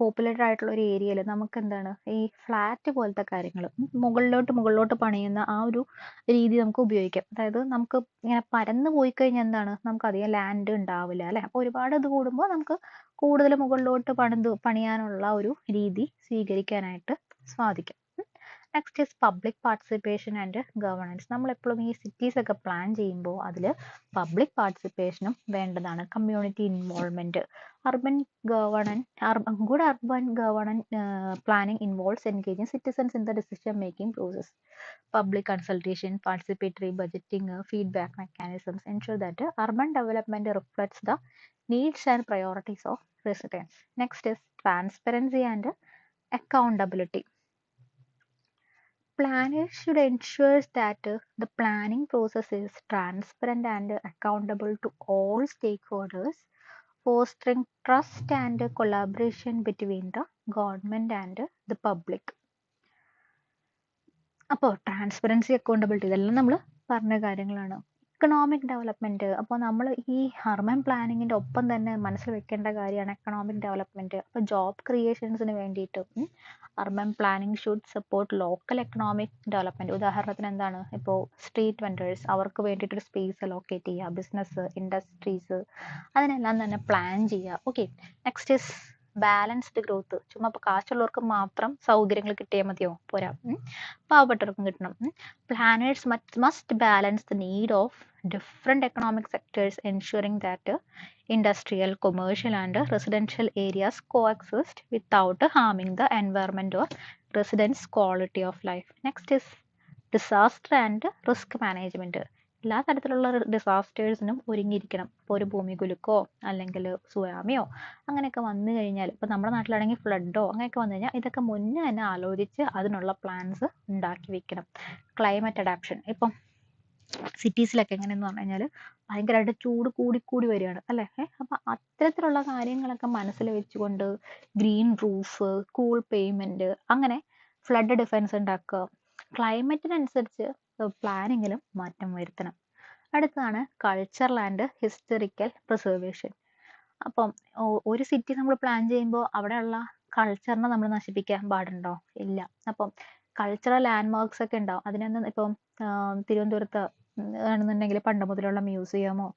Speaker 1: പോപ്പുലേറ്റഡ് ആയിട്ടുള്ള ഒരു ഏരിയയിൽ നമുക്ക് എന്താണ് ഈ ഫ്ലാറ്റ് പോലത്തെ കാര്യങ്ങൾ മുകളിലോട്ട് പണിയുന്ന ആ ഒരു രീതി നമുക്ക് ഉപയോഗിക്കാം. അതായത് നമുക്ക് ഇങ്ങനെ പരന്ന് പോയി കഴിഞ്ഞാൽ എന്താണ്, നമുക്ക് അധികം ലാൻഡ് ഉണ്ടാവില്ല അല്ലെ. അപ്പോൾ ഒരുപാട് ഇത് കൂടുമ്പോൾ നമുക്ക് കൂടുതൽ മുകളിലോട്ട് പണിയാനുള്ള ഒരു രീതി സ്വീകരിക്കാനായിട്ട് സാധിക്കും. Next is public participation and governance. നമ്മളെപ്പോഴും ഈ സിറ്റീസ് ഒക്കെ പ്ലാൻ ചെയ്യുമ്പോൾ അതിൽ പബ്ലിക് പാർട്ടിസിപ്പേഷനും വേണ്ടതാണ്. Community involvement. Good urban governance planning involves engaging citizens in the decision-making process. Public consultation, participatory budgeting, feedback mechanisms ensure that urban development reflects the needs and priorities of residents. Next is transparency and accountability. Planners should ensure that the planning process is transparent and accountable to all stakeholders, fostering trust and collaboration between the government and the public. അപ്പോൾ ട്രാൻസ്പെറൻസി, അക്കൗണ്ടബിലിറ്റി ഇതെല്ലാം നമ്മൾ പറഞ്ഞ കാര്യങ്ങളാണ്. Economic development. അപ്പോൾ നമ്മൾ ഈ അർബൻ പ്ലാനിങ്ങിന്റെ ഒപ്പം തന്നെ മനസ്സിൽ വെക്കേണ്ട കാര്യമാണ് എക്കണോമിക് ഡെവലപ്മെന്റ്. അപ്പോൾ ജോബ് ക്രിയേഷൻസിന് വേണ്ടിയിട്ട് urban planning should support local economic development. ഉദാഹരണത്തിന് എന്താണ്, ഇപ്പോൾ സ്ട്രീറ്റ് വെൻഡേഴ്സ്, അവർക്ക് വേണ്ടിയിട്ടൊരു സ്പേസ് അലോക്കേറ്റ് ചെയ്യുക, ബിസിനസ്, ഇൻഡസ്ട്രീസ്, അതിനെല്ലാം തന്നെ പ്ലാൻ ചെയ്യുക. Okay, next is balanced growth. ചുമ്മാ ഇപ്പോൾ കാശുള്ളവർക്ക് മാത്രം സൗകര്യങ്ങൾ കിട്ടിയാൽ മതിയോ? പോരാ. പാവപ്പെട്ടവർക്കും കിട്ടണം. Planners must balance the need of different economic sectors, ensuring that industrial, commercial and residential areas coexist without harming the environment or residents' quality of life. Next is disaster and risk management. എല്ലാ തരത്തിലുള്ള ഡിസാസ്റ്റേഴ്സിനും ഒരുങ്ങിയിരിക്കണം. ഇപ്പോൾ ഒരു ഭൂമികുലുക്കോ അല്ലെങ്കിൽ സുനാമിയോ അങ്ങനെയൊക്കെ വന്നു കഴിഞ്ഞാൽ, ഇപ്പോൾ നമ്മുടെ നാട്ടിലാണെങ്കിൽ ഫ്ലഡോ അങ്ങനെയൊക്കെ വന്നു കഴിഞ്ഞാൽ ഇതൊക്കെ മുന്നേ തന്നെ ആലോചിച്ച് അതിനുള്ള പ്ലാൻസ് ഉണ്ടാക്കി വെക്കണം. ക്ലൈമറ്റ് അഡാപ്ഷൻ, ഇപ്പം സിറ്റീസിലൊക്കെ എങ്ങനെയെന്ന് പറഞ്ഞു കഴിഞ്ഞാൽ ഭയങ്കരമായിട്ട് ചൂട് കൂടിക്കൂടി വരികയാണ് അല്ലേ. അപ്പം അത്തരത്തിലുള്ള കാര്യങ്ങളൊക്കെ മനസ്സിൽ വെച്ചുകൊണ്ട് ഗ്രീൻ റൂഫ്, കൂൾ പേയ്മെന്റ്, അങ്ങനെ ഫ്ലഡ് ഡിഫൻസ് ഉണ്ടാക്കുക. ക്ലൈമറ്റിനനുസരിച്ച് പ്ലാനിങ്ങിലും മാറ്റം വരുത്തണം. അടുത്തതാണ് കൾച്ചറൽ ആൻഡ് ഹിസ്റ്ററിക്കൽ പ്രിസർവേഷൻ. അപ്പം ഒരു സിറ്റി നമ്മൾ പ്ലാൻ ചെയ്യുമ്പോൾ അവിടെയുള്ള കൾച്ചറിനെ നമ്മൾ നശിപ്പിക്കാൻ പാടുണ്ടോ? ഇല്ല. അപ്പം കൾച്ചറൽ ലാൻഡ്മാർക്സ് ഒക്കെ ഉണ്ടാവും. അതിനൊന്നും ഇപ്പം തിരുവനന്തപുരത്ത് ആണെന്നുണ്ടെങ്കിൽ പണ്ട് മുതലുള്ള മ്യൂസിയമോ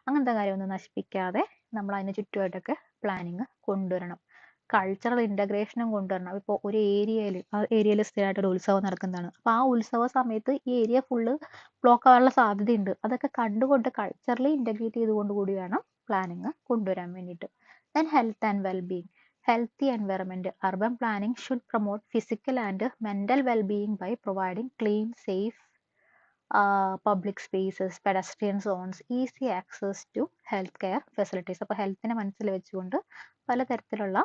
Speaker 1: അങ്ങനത്തെ കാര്യമൊന്നും നശിപ്പിക്കാതെ നമ്മൾ അതിന് ചുറ്റുമായിട്ടൊക്കെ പ്ലാനിങ് കൊണ്ടുവരണം. കൾച്ചറൽ ഇൻ്റഗ്രേഷനും കൊണ്ടുവരണം. ഇപ്പോൾ ഒരു ആ ഏരിയയിൽ സ്ഥിരമായിട്ട് ഒരു ഉത്സവം നടക്കുന്നതാണ്. അപ്പോൾ ആ ഉത്സവ സമയത്ത് ഈ ഏരിയ ഫുള്ള് ബ്ലോക്ക് ആവാനുള്ള സാധ്യതയുണ്ട്. അതൊക്കെ കണ്ടുകൊണ്ട് കൾച്ചറലി ഇൻ്റഗ്രേറ്റ് ചെയ്തുകൊണ്ട് കൂടി വേണം പ്ലാനിങ് കൊണ്ടുവരാൻ വേണ്ടിയിട്ട്. Then health and wellbeing. Healthy environment. Urban planning should promote physical and mental well-being by providing clean, safe public spaces, pedestrian zones, easy access to healthcare facilities. അപ്പോൾ ഹെൽത്തിനെ മനസ്സിൽ വെച്ചുകൊണ്ട് പലതരത്തിലുള്ള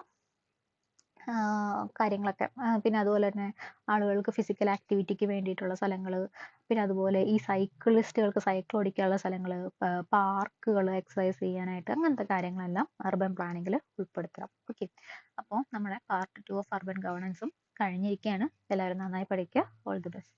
Speaker 1: കാര്യങ്ങളൊക്കെ, പിന്നെ അതുപോലെ തന്നെ ആളുകൾക്ക് ഫിസിക്കൽ ആക്ടിവിറ്റിക്ക് വേണ്ടിയിട്ടുള്ള സ്ഥലങ്ങൾ, പിന്നെ അതുപോലെ ഈ സൈക്കിളിസ്റ്റുകൾക്ക് സൈക്കിൾ ഓടിക്കാനുള്ള സ്ഥലങ്ങൾ, പാർക്കുകൾ എക്സസൈസ് ചെയ്യാനായിട്ട്, അങ്ങനത്തെ കാര്യങ്ങളെല്ലാം അർബൻ പ്ലാനിങ്ങിൽ ഉൾപ്പെടുത്തണം. ഓക്കെ, അപ്പോൾ നമ്മുടെ പാർട്ട് 2 ഓഫ് അർബൻ ഗവേണൻസും കഴിഞ്ഞിരിക്കുകയാണ്. എല്ലാവരും നന്നായി പഠിക്കുക. All the best.